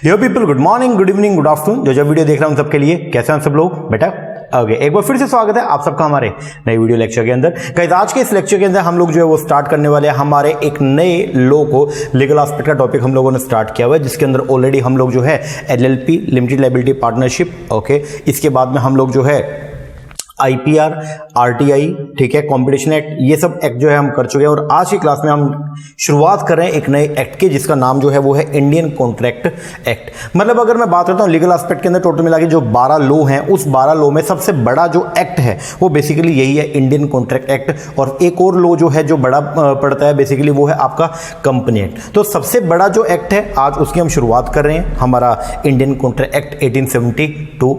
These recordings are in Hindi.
Dear people, good morning, good evening, good afternoon. जो वीडियो देख रहा हूं सबके लिए कैसे हैं सब लोग बेटा। ओके, एक बार फिर से स्वागत है आप सबका हमारे नए वीडियो लेक्चर के अंदर। गाइस, आज के इस लेक्चर के अंदर हम लोग जो है वो स्टार्ट करने वाले हैं हमारे एक नए लॉ को, लीगल एस्पेक्ट का टॉपिक हम लोगों ने स्टार्ट किया हुआ है, जिसके अंदर ऑलरेडी हम लोग जो है LLP, limited liability partnership, okay, इसके बाद में हम लोग जो है आईपीआर, आरटीआई, ठीक है, कंपटीशन एक्ट, ये सब एक्ट जो है हम कर चुके हैं। और आज की क्लास में हम शुरुआत कर रहे हैं एक नए एक्ट की, जिसका नाम जो है वो है इंडियन कॉन्ट्रैक्ट एक्ट। मतलब अगर मैं बात करता हूँ लीगल एस्पेक्ट के अंदर टोटल मिला के जो 12 लॉ हैं, उस 12 लॉ में सबसे बड़ा जो एक्ट है वो बेसिकली यही है, इंडियन कॉन्ट्रैक्ट एक्ट। और एक और लॉ जो है जो बड़ा पड़ता है बेसिकली वो है आपका कंपनी एक्ट। तो सबसे बड़ा जो एक्ट है आज उसकी हम शुरुआत कर रहे हैं, हमारा इंडियन कॉन्ट्रैक्ट एक्ट 1872।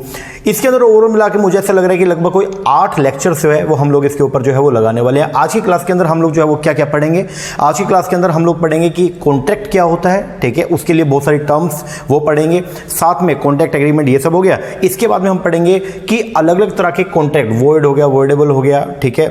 इसके अंदर ओवरऑल मिला के मुझे ऐसा लग रहा है कि लगभग कोई 8 लेक्चर्स जो है वो हम लोग इसके ऊपर जो है वो लगाने वाले हैं। आज की क्लास के अंदर हम लोग जो है वो क्या क्या पढ़ेंगे, आज की क्लास के अंदर हम लोग पढ़ेंगे कि कॉन्ट्रैक्ट क्या होता है, ठीक है, उसके लिए बहुत सारी टर्म्स वो पढ़ेंगे, साथ में कॉन्ट्रैक्ट एग्रीमेंट, ये सब हो गया। इसके बाद में हम पढ़ेंगे कि अलग अलग तरह के कॉन्ट्रैक्ट, वॉइड हो गया, वॉइडेबल हो गया, ठीक है,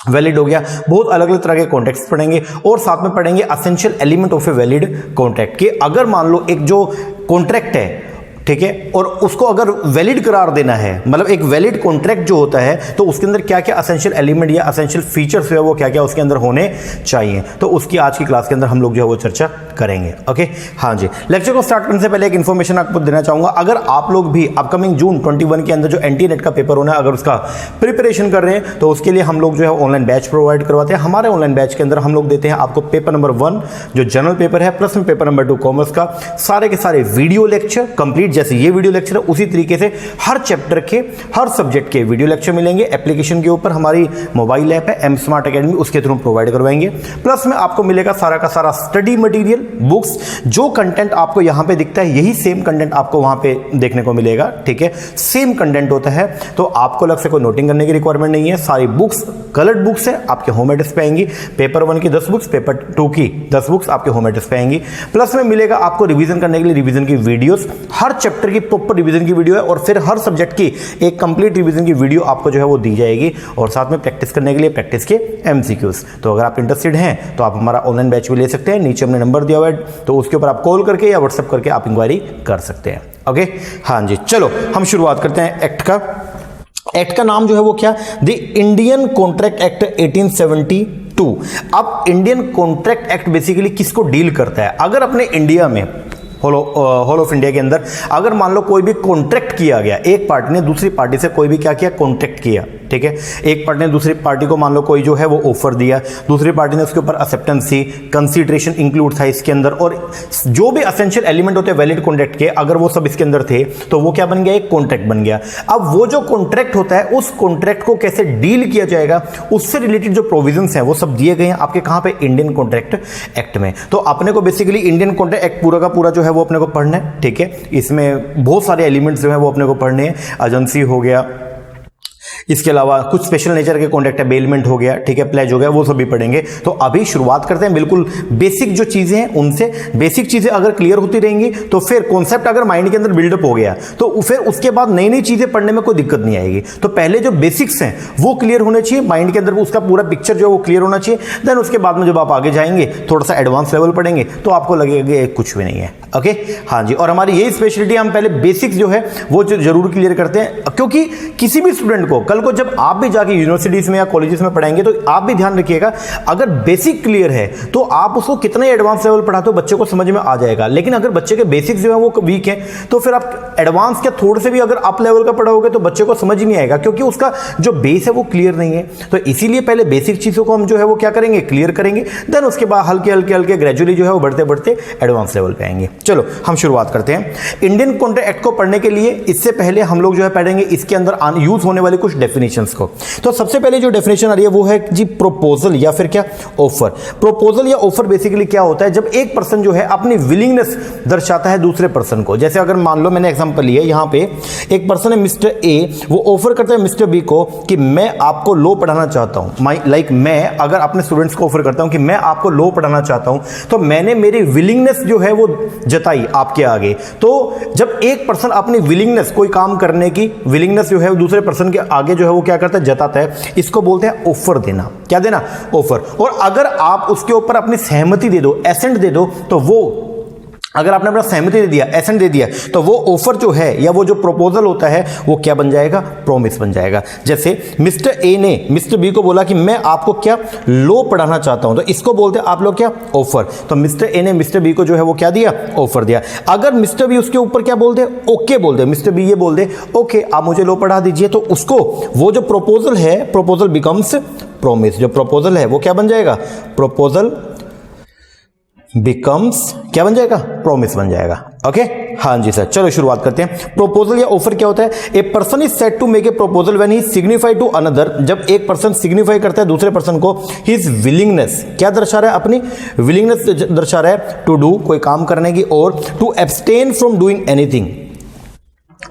वैलिड हो गया, बहुत अलग अलग तरह के कॉन्ट्रैक्ट्स पढ़ेंगे। और साथ में पढ़ेंगे essential element of a valid contract, कि अगर मान लो एक जो कॉन्ट्रैक्ट है, ठीक है, और उसको अगर वैलिड करार देना है, मतलब एक वैलिड कॉन्ट्रैक्ट जो होता है, तो उसके अंदर क्या क्या एसेंशियल एलिमेंट या एसेंशियल फीचर्स है वो क्या क्या उसके अंदर होने चाहिए, तो उसकी आज की क्लास के अंदर हम लोग जो है वो चर्चा करेंगे। ओके, हाँ जी। लेक्चर को स्टार्ट करने से पहले एक इन्फॉर्मेशन आपको देना चाहूंगा। अगर आप लोग भी अपकमिंग जून 21 के अंदर जो एनटीए नेट का पेपर होना है, अगर उसका प्रिपरेशन कर रहे हैं, तो उसके लिए हम लोग जो है ऑनलाइन बैच प्रोवाइड करवाते हैं। हमारे ऑनलाइन बैच के अंदर हम लोग देते हैं आपको पेपर नंबर 1 जो जनरल पेपर है, प्लस में पेपर नंबर 2 कॉमर्स का, सारे के सारे वीडियो लेक्चर कंप्लीट, जैसे ये वीडियो लेक्चर उसी तरीके से हर चैप्टर के, हर सब्जेक्ट के वीडियो लेक्चर मिलेंगे। एप्लीकेशन के ऊपर हमारी मोबाइल ऐप है एम स्मार्ट अकेडमी, उसके थ्रू प्रोवाइड करवाएंगे। प्लस में आपको मिलेगा सारा का सारा स्टडी मटेरियल, बुक्स, जो कंटेंट आपको यहां पे दिखता है यही सेम कंटेंट आपको वहां पे देखने को मिलेगा, ठीक है, सेम कंटेंट होता है। तो आपको अलग से कोई नोटिंग करने की रिक्वायरमेंट नहीं है, सारी बुक्स कलर्ड बुक्स है, आपके होम एड्रेस पे आएंगी। पेपर 1 की 10 बुक्स, पेपर 2 की 10 बुक्स आपके होम एड्रेस पे आएंगी। प्लस में मिलेगा आपको रिवीजन करने के लिए रिवीजन की वीडियोस, हर चैप्टर की प्रॉपर रिवीजन की वीडियो है, और फिर हर सब्जेक्ट की एक कंप्लीट रिवीजन की वीडियो आपको जो है वो दी जाएगी, और साथ में प्रैक्टिस करने के लिए प्रैक्टिस के एमसीक्यूज। तो अगर आप इंटरेस्टेड हैं तो आप हमारा ऑनलाइन बैच भी ले सकते हैं, नीचे हमने नंबर दिया हुआ है, तो उसके ऊपर आप कॉल करके या व्हाट्सएप करके आप इंक्वायरी कर सकते हैं। ओके, हाँ जी, चलो हम शुरुआत करते हैं एक्ट का। एक्ट का नाम जो है वो क्या, द इंडियन कॉन्ट्रैक्ट एक्ट 1872। अब इंडियन कॉन्ट्रैक्ट एक्ट बेसिकली किसको डील करता है, अगर अपने इंडिया में होल ऑफ इंडिया के अंदर अगर मान लो कोई भी कॉन्ट्रैक्ट किया गया, एक पार्टी ने दूसरी पार्टी से कोई भी क्या किया, कॉन्ट्रैक्ट किया, ठीक है, एक पार्टी ने दूसरी पार्टी को मान लो कोई जो है वो ऑफर दिया, दूसरी पार्टी ने उसके ऊपर एक्सेप्टेंस दी, कंसीडरेशन इंक्लूड था इसके अंदर, और जो भी एसेंशियल एलिमेंट होते हैं वैलिड कॉन्ट्रैक्ट के, अगर वो सब इसके अंदर थे तो वो क्या बन गया, एक कॉन्ट्रैक्ट बन गया। अब वो जो कॉन्ट्रैक्ट होता है उस कॉन्ट्रैक्ट को कैसे डील किया जाएगा, उससे रिलेटेड जो प्रोविजंस हैं वो सब दिए गए हैं आपके कहां पे, इंडियन कॉन्ट्रैक्ट एक्ट में। तो अपने को बेसिकली इंडियन कॉन्ट्रैक्ट एक्ट पूरा का पूरा जो है वो अपने को पढ़ना है, ठीक है, इसमें बहुत सारे एलिमेंट्स जो है वो अपने को पढ़ने हैं, एजेंसी हो गया, इसके अलावा कुछ स्पेशल नेचर के कॉन्ट्रैक्ट है, बेलमेंट हो गया, ठीक है, प्लेज हो गया, वो सब भी पढ़ेंगे। तो अभी शुरुआत करते हैं बिल्कुल बेसिक जो चीजें हैं उनसे। बेसिक चीजें अगर क्लियर होती रहेंगी तो फिर कॉन्सेप्ट अगर माइंड के अंदर बिल्डअप हो गया तो फिर उसके बाद नई नई चीजें पढ़ने में कोई दिक्कत नहीं आएगी। तो पहले जो बेसिक्स हैं वो क्लियर होने चाहिए माइंड के अंदर, उसका पूरा पिक्चर जो है वो क्लियर होना चाहिए। देन उसके बाद में जब आप आगे जाएंगे थोड़ा सा एडवांस लेवल पढ़ेंगे तो आपको लगेगा कुछ भी नहीं है। ओके, हाँ जी, और हमारी यही स्पेशलिटी, हम पहले बेसिक्स जो है वो जरूर क्लियर करते हैं, क्योंकि किसी भी स्टूडेंट को कल को जब आप भी जाके यूनिवर्सिटीज में या कॉलेजेस में पढ़ाएंगे तो आप भी ध्यान रखिएगा, अगर बेसिक क्लियर है तो आप उसको कितने एडवांस लेवल पढ़ाते हो बच्चे को समझ में आ जाएगा। लेकिन अगर बच्चे के बेसिक्स जो है वो वीक है तो फिर आप एडवांस के थोड़े से भी अगर अप लेवल का पढ़ाओगे तो बच्चे को समझ ही नहीं आएगा, क्योंकि उसका जो बेस है वो क्लियर नहीं है। तो इसीलिए पहले बेसिक चीजों को हम जो है वो क्या करेंगे, क्लियर करेंगे, देन उसके बाद हल्के हल्के हल्के ग्रेजुअली जो है वो बढ़ते बढ़ते एडवांस लेवल पे आएंगे। चलो हम शुरुआत करते हैं इंडियन कॉन्ट्रैक्ट एक्ट को पढ़ने के लिए। इससे पहले हम लोग जो है पढ़ेंगे इसके अंदर यूज होने वाले कुछ डेफिनेशंस को। तो सबसे पहले जो डेफिनेशन आ रही है वो है जी प्रोपोजल या फिर क्या, ऑफर। प्रोपोजल या ऑफर बेसिकली क्या होता है, जब एक पर्सन जो है अपनी विलिंगनेस दर्शाता है दूसरे पर्सन को। जैसे अगर मान लो मैंने एग्जांपल लिया, यहां पे एक पर्सन है मिस्टर ए, वो ऑफर करता है मिस्टर बी को कि मैं आपको लॉ पढ़ाना चाहता हूं। लाइक मैं अगर अपने स्टूडेंट्स को ऑफर करता हूं कि मैं आपको लॉ पढ़ाना चाहता हूं, तो मैंने मेरी विलिंगनेस जो है वो जताई आपके आगे। तो जब एक पर्सन अपनी विलिंगनेस, कोई काम करने की विलिंगनेस जो है वो दूसरे पर्सन के आगे जो है वो क्या करता है, जताता है, इसको बोलते हैं ऑफर देना। क्या देना, ऑफर। और अगर आप उसके ऊपर अपनी सहमति दे दो, एसेंट दे दो, तो वो अगर आपने अपना सहमति दे दिया, एसेंट दे दिया, तो वो ऑफर जो है या वो जो प्रपोजल होता है वो क्या बन जाएगा, प्रॉमिस बन जाएगा। जैसे मिस्टर ए ने मिस्टर बी को बोला कि मैं आपको क्या लॉ पढ़ाना चाहता हूं, तो इसको बोलते हैं आप लोग क्या, ऑफर। तो मिस्टर ए ने मिस्टर बी को जो है वो क्या दिया, ऑफर दिया। अगर मिस्टर बी उसके ऊपर क्या बोल दे, ओके बोल दे, मिस्टर बी ये बोल दे ओके आप मुझे लॉ पढ़ा दीजिए, तो उसको वो जो प्रपोजल है, प्रपोजल बिकम्स प्रॉमिस। जो प्रपोजल है वो क्या बन जाएगा, प्रपोजल बिकम्स क्या बन जाएगा, प्रॉमिस बन जाएगा। ओके हाँ जी सर, चलो शुरुआत करते हैं। प्रपोजल या ऑफर क्या होता है, a person is said to make a proposal when he signify to another, जब एक पर्सन सिग्निफाई करता है दूसरे पर्सन को हिज विलिंगनेस, क्या दर्शा रहा है, अपनी विलिंगनेस दर्शा रहा है, टू डू कोई काम करने की, और to abstain from doing anything.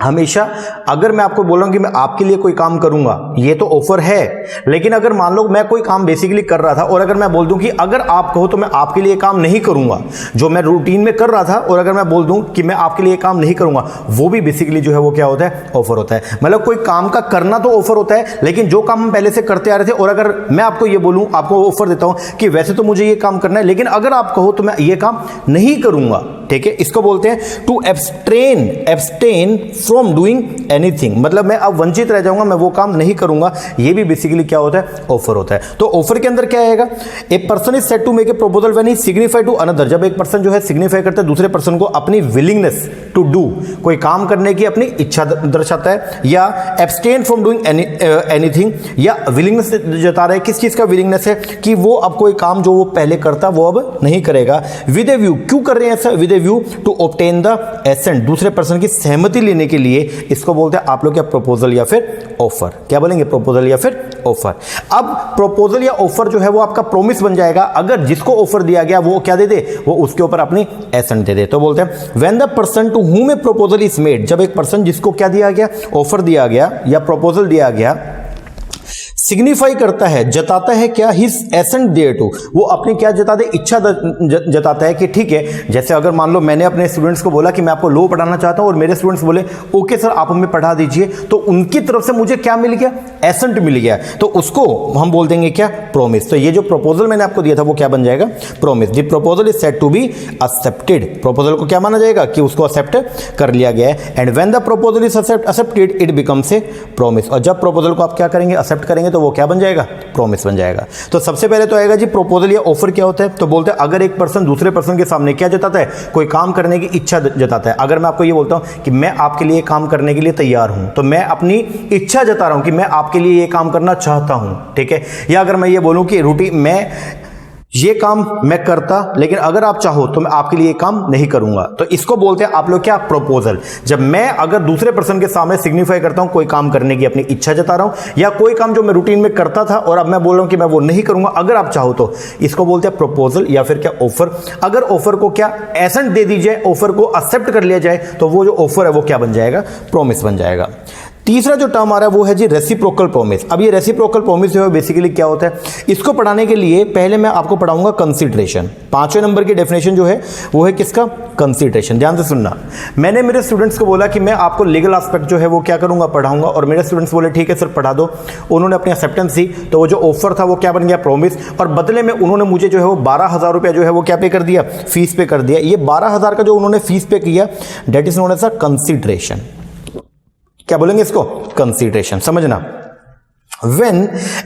हमेशा अगर मैं आपको बोल रहा हूं कि मैं आपके लिए कोई काम करूंगा, ये तो ऑफर है, लेकिन अगर मान लो मैं कोई काम बेसिकली कर रहा था और अगर मैं बोल दूं कि अगर आप कहो तो मैं आपके लिए काम नहीं करूंगा, जो मैं रूटीन में कर रहा था, और अगर मैं बोल दूं कि मैं आपके लिए काम नहीं करूंगा, वो भी बेसिकली जो है वो क्या होता है, ऑफर होता है। मतलब कोई काम का करना तो ऑफर होता है, लेकिन जो काम हम पहले से करते आ रहे थे, और अगर मैं आपको ये बोलूं, आपको ऑफर देता हूं कि वैसे तो मुझे ये काम करना है, लेकिन अगर आप कहो तो मैं ये काम नहीं करूंगा, ठीक है, इसको बोलते हैं to abstain from doing anything. मतलब मैं अब वंचित रह जाऊंगा, मैं वो काम नहीं करूंगा, ये भी बेसिकली क्या होता है, ऑफर होता है। तो ऑफर के अंदर क्या आएगा, a person is said to make a proposal when he signify to another, जब एक पर्सन जो है सिग्निफाई करता है दूसरे पर्सन को अपनी विलिंगनेस टू डू, कोई काम करने की अपनी इच्छा दर्शाता है, या एब्सटेन फ्रॉम डूइंग एनीथिंग, या विलिंगनेस जता रहा है, किस चीज का विलिंगनेस है, कि वो अब कोई काम जो वो पहले करता वो अब नहीं करेगा। विद ए व्यू, क्यों कर रहे हैं ऐसा, with a view to obtain the assent, दूसरे पर्सन की सहमति लेने के लिए, इसको बोलते हैं आप लोग क्या, प्रपोजल या फिर ऑफर। क्या बोलेंगे, प्रपोजल या फिर ऑफर। अब प्रपोजल या ऑफर जो है वो आपका प्रॉमिस बन जाएगा अगर जिसको ऑफर दिया गया वो क्या दे दे, वो उसके ऊपर अपनी एसेंट दे दे। तो बोलते हैं when the person to whom A proposal is made, जब एक पर्सन जिसको क्या दिया गया, ऑफर दिया गया या प्रपोजल दिया गया, सिग्निफाई करता है, जताता है क्या, हिज एसेंट देयर टू, वो अपनी क्या जताते, इच्छा जताता है कि ठीक है, जैसे अगर मान लो मैंने अपने स्टूडेंट्स को बोला कि मैं आपको लॉ पढ़ाना चाहता हूं और मेरे स्टूडेंट्स बोले ओके सर आप हमें पढ़ा दीजिए, तो उनकी तरफ से मुझे क्या मिल गया, एसेंट मिल गया, तो उसको हम बोल देंगे क्या, प्रॉमिस। तो ये जो प्रपोजल मैंने आपको दिया था वो क्या बन जाएगा, promise. The proposal is said to be accepted, proposal को क्या माना जाएगा कि उसको एक्सेप्ट कर लिया गया है। And when the proposal is accepted it becomes a promise, और जब प्रपोजल को आप क्या करेंगे, एक्सेप्ट करेंगे, तो वो क्या बन जाएगा, प्रॉमिस बन जाएगा। तो सबसे पहले तो आएगा जी प्रपोजल या ऑफर क्या होता है, तो बोलते हैं अगर एक पर्सन दूसरे पर्सन के सामने क्या जताता है, कोई काम करने की इच्छा जताता है। अगर मैं आपको ये बोलता हूं कि मैं आपके लिए काम करने के लिए तैयार हूं, तो मैं अपनी इच्छा जता रहा हूं कि मैं आपके लिए ये काम करना चाहता हूं, ठीक है। या अगर मैं ये बोलूं कि रूटीन मैं ये काम मैं करता, लेकिन अगर आप चाहो तो मैं आपके लिए काम नहीं करूंगा, तो इसको बोलते हैं आप लोग क्या, प्रपोजल। जब मैं अगर दूसरे पर्सन के सामने सिग्निफाई करता हूं कोई काम करने की अपनी इच्छा जता रहा हूं, या कोई काम जो मैं रूटीन में करता था और अब मैं बोल रहा हूं कि मैं वो नहीं करूंगा, अगर आप चाहो तो, इसको बोलते हैं प्रपोजल या फिर क्या, ऑफर। अगर ऑफर को क्या एसेंट दे दी जाए, ऑफर को एक्सेप्ट कर लिया जाए, तो वो जो ऑफर है वो क्या बन जाएगा, प्रॉमिस बन जाएगा। तीसरा जो टर्म आ रहा है वो है जी रेसिप्रोकल प्रॉमिस। अब ये रेसिप्रोकल प्रॉमिस जो है बेसिकली क्या होता है, इसको पढ़ाने के लिए पहले मैं आपको पढ़ाऊंगा कंसीडरेशन। 5वें नंबर की डेफिनेशन जो है वो है किसका, कंसीडरेशन। ध्यान से सुनना, मैंने मेरे स्टूडेंट्स को बोला कि मैं आपको लीगल एस्पेक्ट जो है वो क्या करूंगा, पढ़ाऊंगा, और मेरे स्टूडेंट्स बोले ठीक है सर पढ़ा दो। उन्होंने अपनी एक्सेप्टेंस दी, तो वो जो ऑफर था वो क्या बन गया, प्रॉमिस, और बदले में उन्होंने मुझे जो है वो 12,000 रुपया जो है वो क्या पे कर दिया, फीस पे कर दिया। ये 12,000 का जो उन्होंने फीस पे किया, that is known as a consideration. क्या बोलेंगे इसको, कंसीडरेशन। समझना, when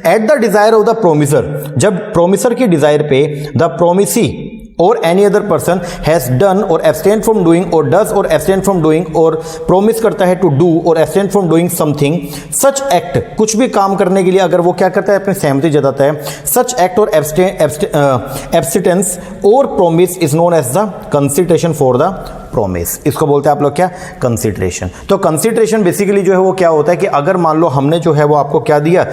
at the desire of the promiser, जब प्रोमिसर की डिजायर पे the promisee or any other person has done or abstain from doing or does or abstain from doing or promise करता है to do or abstain from doing something, such act, कुछ भी काम करने के लिए अगर वो क्या करता है, अपनी सहमति जताता है, such act or abstinence or promise is known as the consideration for the promise। इसको बोलते हैं आप लोग क्या, कंसीडरेशन। तो कंसीडरेशन बेसिकली जो है वो क्या होता है कि अगर मान लो हमने जो है वो आपको क्या दिया,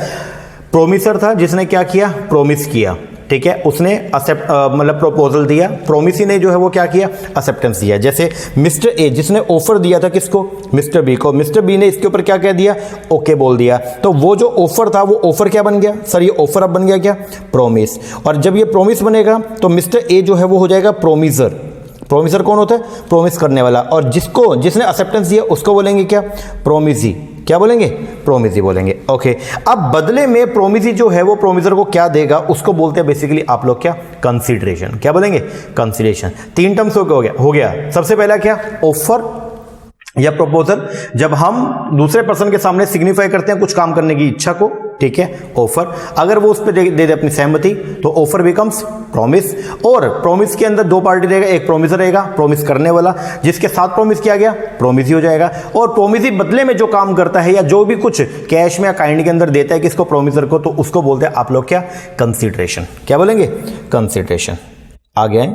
प्रोमिसर था जिसने क्या किया, प्रोमिस किया, ठीक है, उसने एक्सेप्ट मतलब प्रपोजल दिया, प्रोमिसी ने जो है वो क्या किया, एक्सेप्टेंस दिया। जैसे मिस्टर ए जिसने ऑफर दिया था किसको, मिस्टर बी को, मिस्टर बी ने इसके ऊपर क्या कह दिया, ओके बोल दिया, तो वो जो ऑफर था वो ऑफर क्या बन गया, सर ये ऑफर अब बन गया क्या, प्रॉमिस। और जब ये प्रॉमिस बनेगा तो मिस्टर ए जो है वो हो जाएगा प्रोमिसर। प्रोमिसर कौन होता है, प्रॉमिस करने वाला, और जिसने एक्सेप्टेंस दिया उसको बोलेंगे क्या, प्रोमिसी। क्या बोलेंगे? प्रोमिसी बोलेंगे। ओके, अब बदले में प्रोमिसी जो है वो प्रोमिसर को क्या देगा, उसको बोलते हैं बेसिकली आप लोग क्या? कंसीडरेशन। क्या बोलेंगे? कंसीडरेशन। 3 टर्म्स हो गया। सबसे पहला क्या? ऑफर या प्रपोजल। जब हम दूसरे पर्सन के सामने सिग्निफाई करते हैं कुछ काम करने की इच्छा को, ठीक है, ऑफर। अगर वो उस पर दे दे अपनी सहमति तो ऑफर बिकम्स प्रॉमिस। और प्रॉमिस के अंदर 2 पार्टी रहेगा, एक प्रोमिसर रहेगा, प्रॉमिस करने वाला, जिसके साथ प्रॉमिस किया गया प्रोमिसी हो जाएगा। और प्रोमिसी बदले में जो काम करता है या जो भी कुछ कैश में या काइंड के अंदर देता है किसको? प्रोमिसर को, तो उसको बोलते हैं आप लोग क्या? कंसीडरेशन। क्या बोलेंगे? कंसीडरेशन। आगे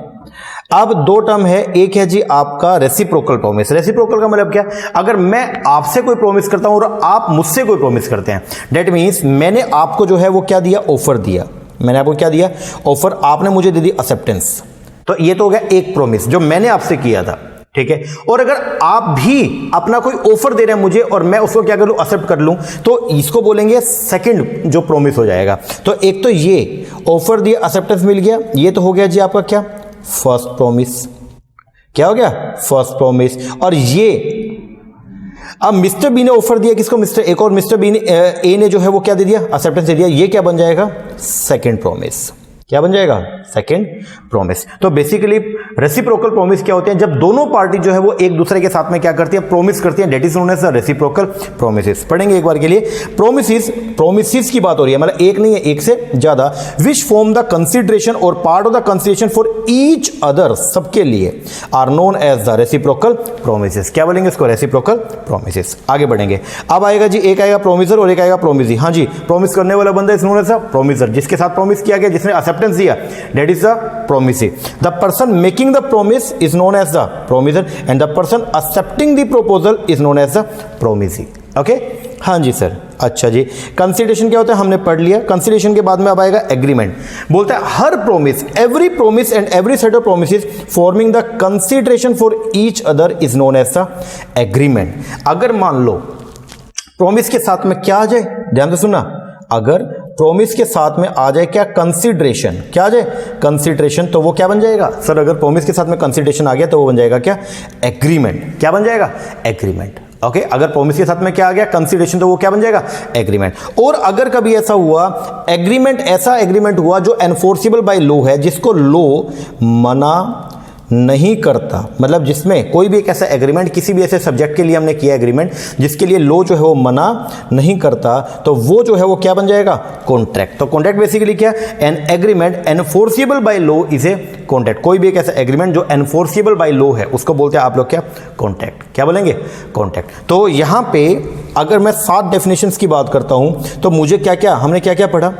अब 2 टर्म है, एक है जी आपका रेसिप्रोकल प्रॉमिस। रेसिप्रोकल का मतलब क्या? अगर मैं आपसे कोई प्रॉमिस करता हूं और आप मुझसे कोई प्रॉमिस करते हैं, दैट मींस मैंने आपको जो है वो क्या दिया? ऑफर दिया। मैंने आपको क्या दिया? ऑफर। आपने मुझे दे दी एक्सेप्टेंस। तो ये तो हो गया एक प्रॉमिस जो मैंने आपसे किया था, ठीक है। और अगर आप भी अपना कोई ऑफर दे रहे हैं मुझे और मैं उसको क्या कर लूं? एक्सेप्ट कर लूं, तो इसको बोलेंगे सेकंड जो प्रॉमिस हो जाएगा। तो एक तो ये ऑफर दिया, एक्सेप्टेंस मिल गया, ये तो हो गया जी आपका क्या? First promise. क्या हो गया? First promise. और ये अब मिस्टर बी ने ऑफर दिया किसको? मिस्टर ए को, और मिस्टर बी ने ए ने जो है वो क्या दे दिया? एक्सेप्टेंस दे दिया। ये क्या बन जाएगा? Second promise. क्या बन जाएगा? Second promise. तो बेसिकली रेसिप्रोकल प्रॉमिस क्या होते हैं? जब दोनों पार्टी जो है वो एक दूसरे के साथ में क्या करती है? प्रॉमिस करती है। That is known as the reciprocal promises. पढ़ेंगे एक बार के लिए। प्रोमिसेस की बात हो रही है, मतलब एक नहीं है, एक से ज्यादा। विच फॉर्म द कंसीडरेशन और part of the consideration for each other, सबके लिए, are known as the reciprocal promises. क्या बोलेंगे इसको? Reciprocal promises. आगे बढ़ेंगे। अब आएगा जी, एक आएगा प्रोमिसर और एक आएगा प्रोमिसी। हाँ जी, प्रोमिस करने वाला बंदा is known as the promisor, जिसके साथ प्रोमिस किया गया, जिसने एक्सेप्टेंस दिया, that is the promisee. The person making the promise is known as the promisor and the person accepting the proposal is known as the promisee. Okay, हाँ जी सर। अच्छा जी, कंसीडरेशन क्या होता है हमने पढ़ लिया। कंसीडरेशन के बाद में अब आएगा एग्रीमेंट। बोलता है हर promise, every promise and every set of promises forming the consideration for each other is known as the agreement. अगर मान लो प्रोमिस के साथ में क्या आ जाए, ध्यान से सुनना, अगर प्रोमिस के साथ में आ जाए क्या? कंसीडरेशन। क्या आ जाए? कंसीडरेशन। तो वो क्या बन जाएगा सर? अगर प्रोमिस के साथ में कंसीडरेशन आ गया तो वो बन जाएगा क्या? एग्रीमेंट। क्या बन जाएगा? एग्रीमेंट। ओके, अगर प्रोमिस के साथ में क्या आ गया? कंसीडरेशन, तो वो क्या बन जाएगा? एग्रीमेंट। और अगर कभी ऐसा हुआ एग्रीमेंट, ऐसा एग्रीमेंट हुआ जो एनफोर्सिबल बाय लॉ है, जिसको लॉ मना नहीं करता, मतलब जिसमें कोई भी एक ऐसा एग्रीमेंट, किसी भी ऐसे सब्जेक्ट के लिए हमने किया एग्रीमेंट जिसके लिए लॉ जो है वो मना नहीं करता, तो वो जो है वो क्या बन जाएगा? कॉन्ट्रैक्ट। तो कॉन्ट्रैक्ट बेसिकली क्या? An agreement enforceable by law is a contract. कोई भी एक ऐसा एग्रीमेंट जो एनफोर्सिबल बाय लॉ है उसको बोलते हैं आप लोग क्या? कॉन्ट्रैक्ट। क्या बोलेंगे? कॉन्ट्रैक्ट। तो यहां पे अगर मैं 7 डेफिनेशंस की बात करता हूं तो मुझे क्या क्या, हमने क्या क्या पढ़ा?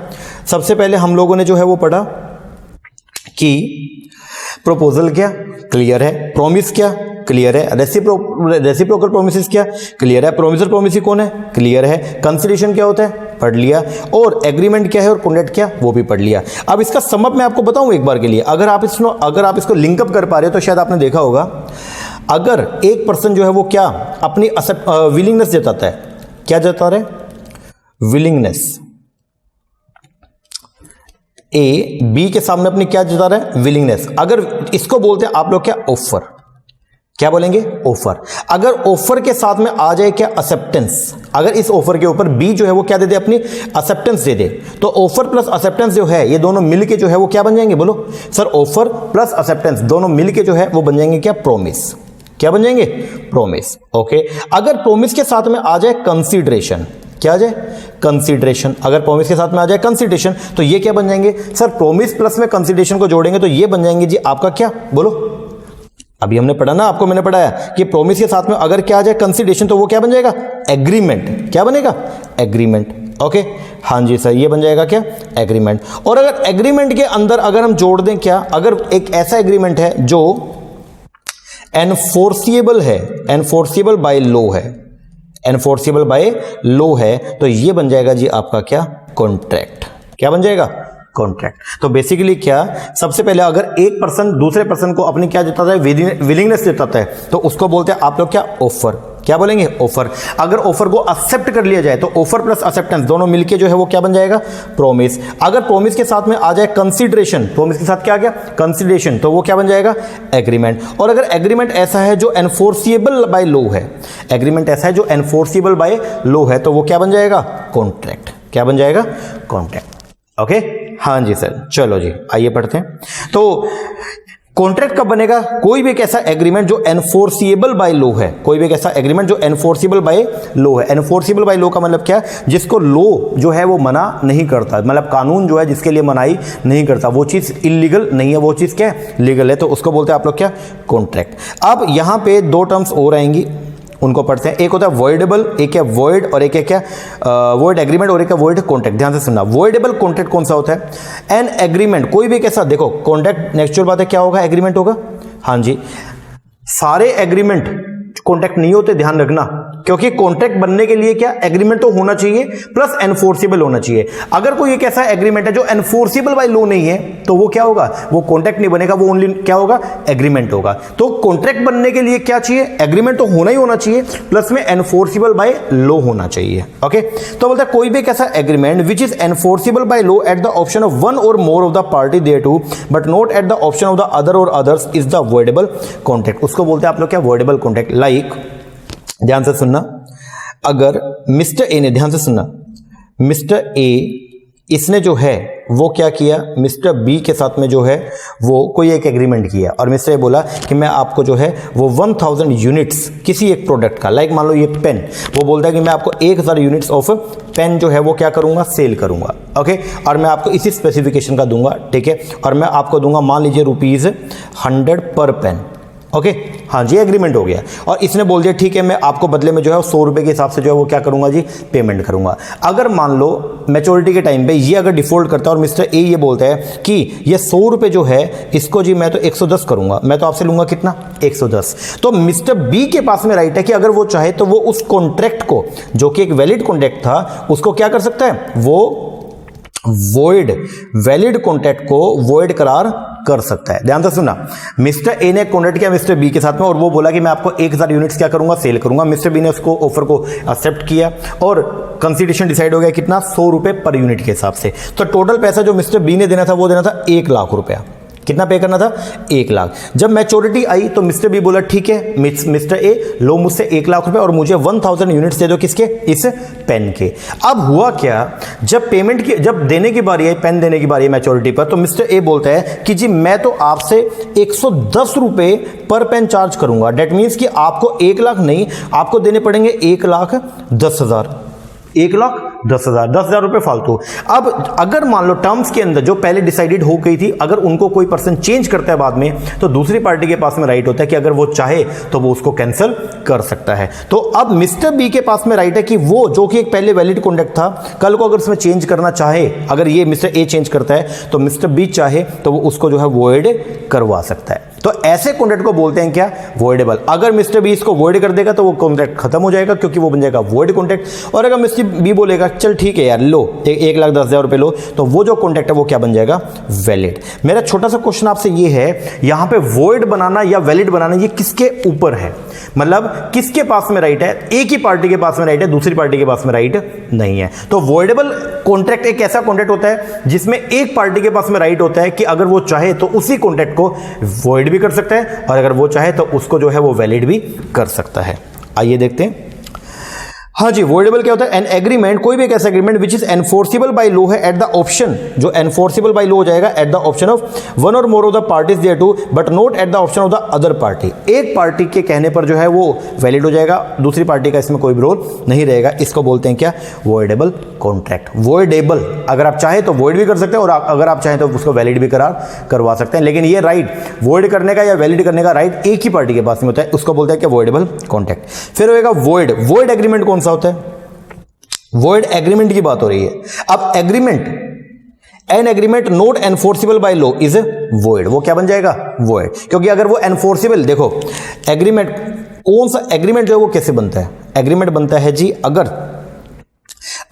सबसे पहले हम लोगों ने जो है वो पढ़ा कि प्रपोजल क्या? क्लियर है। प्रॉमिस क्या? क्लियर है। रेसिप्रोकल प्रोमिसेस क्या? क्लियर है। प्रोमिसर प्रोमिसी कौन है? क्लियर है। कंसीडरेशन क्या होता है? पढ़ लिया। और एग्रीमेंट क्या है और कॉन्ट्रैक्ट क्या? वो भी पढ़ लिया। अब इसका समअप मैं आपको बताऊं एक बार के लिए, अगर आप इसको लिंकअप कर पा रहे हो तो शायद आपने देखा होगा, अगर एक पर्सन जो है वो क्या अपनी विलिंगनेस जताता है, क्या जता रहे? विलिंगनेस। ए बी के सामने अपनी क्या जता रहा है? विलिंगनेस। अगर इसको बोलते हैं आप लोग क्या? ऑफर। क्या बोलेंगे? ऑफर। अगर ऑफर के साथ में आ जाए क्या? एक्सेप्टेंस। अगर इस ऑफर के ऊपर बी जो है वो क्या दे दे? अपनी एक्सेप्टेंस दे दे, तो ऑफर प्लस एक्सेप्टेंस जो है ये दोनों मिलके जो है वो क्या बन जाएंगे? बोलो सर। ऑफर प्लस एक्सेप्टेंस दोनों मिलके जो है वो बन जाएंगे क्या? प्रॉमिस। क्या बन जाएंगे? प्रॉमिस। ओके, अगर प्रॉमिस के साथ में आ जाए कंसीडरेशन, क्या आ जाए? कंसीडरेशन। अगर प्रॉमिस के साथ में आ जाए कंसीडरेशन तो ये क्या बन जाएंगे सर? प्रॉमिस प्लस में कंसीडरेशन को जोड़ेंगे तो ये बन जाएंगे जी आपका क्या? बोलो, अभी हमने पढ़ा ना, आपको मैंने पढ़ाया कि प्रॉमिस के साथ में अगर क्या आ जाए? कंसीडरेशन, तो वो क्या बन जाएगा? एग्रीमेंट। क्या बनेगा? एग्रीमेंट। ओके, हाँ जी सर, ये बन जाएगा क्या? एग्रीमेंट। और अगर एग्रीमेंट के अंदर अगर हम जोड़ दें क्या, अगर एक ऐसा एग्रीमेंट है जो एनफोर्सिएबल है, एनफोर्सिएबल बाय लॉ है, एनफोर्सिबल बाय लॉ है, तो ये बन जाएगा जी आपका क्या? कॉन्ट्रैक्ट। क्या बन जाएगा? कॉन्ट्रैक्ट। तो बेसिकली क्या, सबसे पहले अगर एक पर्सन दूसरे पर्सन को अपनी क्या जताता है, विलिंगनेस जताता है, तो उसको बोलते हैं आप लोग क्या, ऑफर। क्या बोलेंगे, ऑफर। अगर ऑफर को एक्सेप्ट कर लिया जाए तो ऑफर प्लस एक्सेप्टेंस दोनों मिलके जो है वो क्या बन जाएगा, प्रॉमिस। अगर प्रॉमिस के साथ में आ जाए कंसीडरेशन, प्रॉमिस के साथ क्या आ गया, कंसीडरेशन, तो वो क्या बन जाएगा, एग्रीमेंट। और अगर एग्रीमेंट ऐसा है जो एनफोर्सिबल बाय लॉ है, एग्रीमेंट ऐसा है जो एनफोर्सिबल बाय लॉ है, तो वो क्या बन जाएगा, कॉन्ट्रैक्ट। क्या बन जाएगा, कॉन्ट्रैक्ट। ओके, हाँ जी सर, चलो जी आइए पढ़ते हैं। तो कॉन्ट्रैक्ट कब बनेगा, कोई भी एक ऐसा एग्रीमेंट जो एनफोर्सिबल बाय लॉ है, कोई भी एक ऐसा एग्रीमेंट जो एनफोर्सिबल बाय लॉ है। एनफोर्सिबल बाय लॉ का मतलब क्या है, जिसको लॉ जो है वो मना नहीं करता, मतलब कानून जो है जिसके लिए मनाही नहीं करता, वो चीज इलीगल नहीं है, वो चीज क्या है, लीगल है, तो उसको बोलते हैं आप लोग क्या, कॉन्ट्रैक्ट। अब यहां पे दो टर्म्स और आएंगी, उनको पढ़ते हैं। एक होता है वॉइडेबल, एक है वॉइड, और एक है क्या, वॉइड एग्रीमेंट, और एक है वॉइड कॉन्ट्रैक्ट। ध्यान से सुनना, वॉइडेबल कॉन्ट्रैक्ट कौन सा होता है, एन एग्रीमेंट, कोई भी कैसा, देखो कॉन्ट्रैक्ट नेचुरल बात है क्या होगा, एग्रीमेंट होगा। हाँ जी, सारे एग्रीमेंट कॉन्ट्रैक्ट नहीं होते, ध्यान रखना, क्योंकि कॉन्ट्रैक्ट बनने के लिए क्या, एग्रीमेंट तो होना चाहिए प्लस एनफोर्सिबल होना चाहिए। अगर कोई एक ऐसा एग्रीमेंट है जो एनफोर्सिबल बाय लॉ नहीं है, तो वो क्या होगा, वो कॉन्ट्रैक्ट नहीं बनेगा, वो ओनली क्या होगा, एग्रीमेंट होगा। तो कॉन्ट्रैक्ट बनने के लिए क्या चाहिए, एग्रीमेंट तो होना ही होना चाहिए, प्लस में एनफोर्सिबल बाय लॉ होना चाहिए। ओके, तो बोलता है कोई भी एक ऐसा agreement which is enforceable by law at the option of one or more of the party thereto but not at the option of the other or others is the voidable contract. उसको बोलते हैं आप लोग क्या, वॉइडेबल कॉन्ट्रैक्ट। लाइक, ध्यान से सुनना, अगर मिस्टर ए ने, ध्यान से सुनना, मिस्टर ए इसने जो है वो क्या किया, मिस्टर बी के साथ में जो है वो कोई एक एग्रीमेंट किया, और मिस्टर ए बोला कि मैं आपको जो है वो 1000 यूनिट्स किसी एक प्रोडक्ट का, लाइक मान लो ये पेन, वो बोलता है कि मैं आपको 1000 यूनिट्स ऑफ पेन जो है वो क्या करूंगा, सेल करूंगा। ओके, और मैं आपको इसी स्पेसिफिकेशन का दूंगा, ठीक है, और मैं आपको दूंगा मान लीजिए ₹100 पर पेन। ओके, हाँ जी, एग्रीमेंट हो गया। और इसने बोल दिया ठीक है, मैं आपको बदले में जो है 100 रुपए के हिसाब से जो है वो क्या करूंगा जी, पेमेंट करूंगा। अगर मान लो मैच्योरिटी के टाइम पे ये अगर डिफॉल्ट करता है और मिस्टर ए ये बोलता है कि ये 100 रुपए जो है इसको जी मैं तो 110 करूंगा, मैं तो आपसे लूंगा कितना, 110, तो मिस्टर बी के पास में राइट है कि अगर वो चाहे तो वो उस कॉन्ट्रैक्ट को, जो कि एक वैलिड कॉन्ट्रैक्ट था, उसको क्या कर सकता है, वो वॉइड, वैलिड कॉन्ट्रैक्ट को वॉइड करार कर सकता है। ध्यान से सुना, मिस्टर ए ने कॉन्ट्रैक्ट किया मिस्टर बी के साथ में, और वो बोला कि मैं आपको 1000 यूनिट्स क्या करूंगा, सेल करूंगा। मिस्टर बी ने उसको ऑफर को एक्सेप्ट किया और कंसीडरेशन डिसाइड हो गया कितना, 100 रुपए पर यूनिट के हिसाब से। तो टोटल पैसा जो मिस्टर बी ने देना था वो देना था 1 लाख रुपया। कितना पे करना था, 1 लाख। जब मैच्योरिटी आई तो मिस्टर बी बोला ठीक है मिस्टर ए, लो मुझसे 1 लाख रुपए और मुझे 1000 यूनिट्स दे दो, किसके, इस पेन के। अब हुआ क्या, जब पेमेंट की, जब देने की बारी आई, पेन देने की बारी है मैच्योरिटी पर, तो मिस्टर ए बोलता है कि जी मैं तो आपसे 110 रुपए पर पेन चार्ज करूंगा। डेट मीन्स कि आपको 1 लाख नहीं, आपको देने पड़ेंगे 1,10,000, 1,10,000, 10,000 रुपए फालतू। अब अगर मान लो टर्म्स के अंदर जो पहले डिसाइडेड हो गई थी, अगर उनको कोई पर्सन चेंज करता है बाद में, तो दूसरी पार्टी के पास में राइट होता है कि अगर वो चाहे तो वो उसको कैंसिल कर सकता है। तो अब मिस्टर बी के पास में राइट है कि वो जो कि एक पहले वैलिड कॉन्ट्रैक्ट था, कल को अगर उसमें चेंज करना चाहे, अगर ये मिस्टर ए चेंज करता है तो मिस्टर बी चाहे तो वो उसको जो है वॉइड करवा सकता है। तो ऐसे कॉन्ट्रैक्ट को बोलते हैं क्या, वॉइडेबल। अगर मिस्टर बी इसको वॉइड कर देगा तो वो कॉन्ट्रैक्ट खत्म हो जाएगा, क्योंकि वो बन जाएगा वॉइड कॉन्ट्रैक्ट। और अगर मिस्टर बी बोलेगा चल ठीक है यार लो 1,10,000 रुपए लो, तो वो जो कॉन्ट्रैक्ट है वो क्या बन जाएगा, वैलिड। मेरा छोटा सा क्वेश्चन आपसे ये है, यहां पे वॉइड बनाना या वैलिड बनाना ये किसके ऊपर है, मतलब किसके पास में राइट है, एक ही पार्टी के पास में राइट है, दूसरी पार्टी के पास में राइट नहीं है। तो वॉइडेबल कॉन्ट्रैक्ट एक ऐसा कॉन्ट्रैक्ट होता है जिसमें एक पार्टी के पास में राइट होता है कि अगर वो चाहे तो उसी कॉन्ट्रैक्ट को वॉइड भी कर सकता है, और अगर वो चाहे तो उसको जो है वो वैलिड भी कर सकता है। आइए देखते हैं। हाँ जी, वॉइडेबल क्या होता है, एन एग्रीमेंट, कोई भी एक ऐसा agreement which is enforceable by law है एट द ऑप्शन, जो एनफोर्सिबल बाय लॉ हो जाएगा at the option of one or more of the parties thereto but not at the option of the other party. एक पार्टी के कहने पर जो है वो वैलिड हो जाएगा, दूसरी पार्टी का इसमें कोई भी रोल नहीं रहेगा। इसको बोलते हैं क्या, वॉइडेबल कॉन्ट्रैक्ट। वॉइडेबल, अगर आप चाहें तो वॉइड भी कर सकते हैं और अगर आप चाहें तो उसको वैलिड भी करवा सकते हैं, लेकिन ये राइट वॉइड करने का या वैलिड करने का राइट एक ही पार्टी के पास में होता है, उसको बोलते हैं क्या, वॉइडेबल कॉन्ट्रैक्ट। फिर होगा वॉइड। वॉइड एग्रीमेंट कौन सा होता है, वॉइड एग्रीमेंट की बात हो रही है। अब agreement, an agreement not enforceable by law is void, वो क्या बन जाएगा, वॉइड। क्योंकि अगर वो एनफोर्सिबल, देखो एग्रीमेंट, कौन सा एग्रीमेंट जो है वो कैसे बनता है, एग्रीमेंट बनता है जी अगर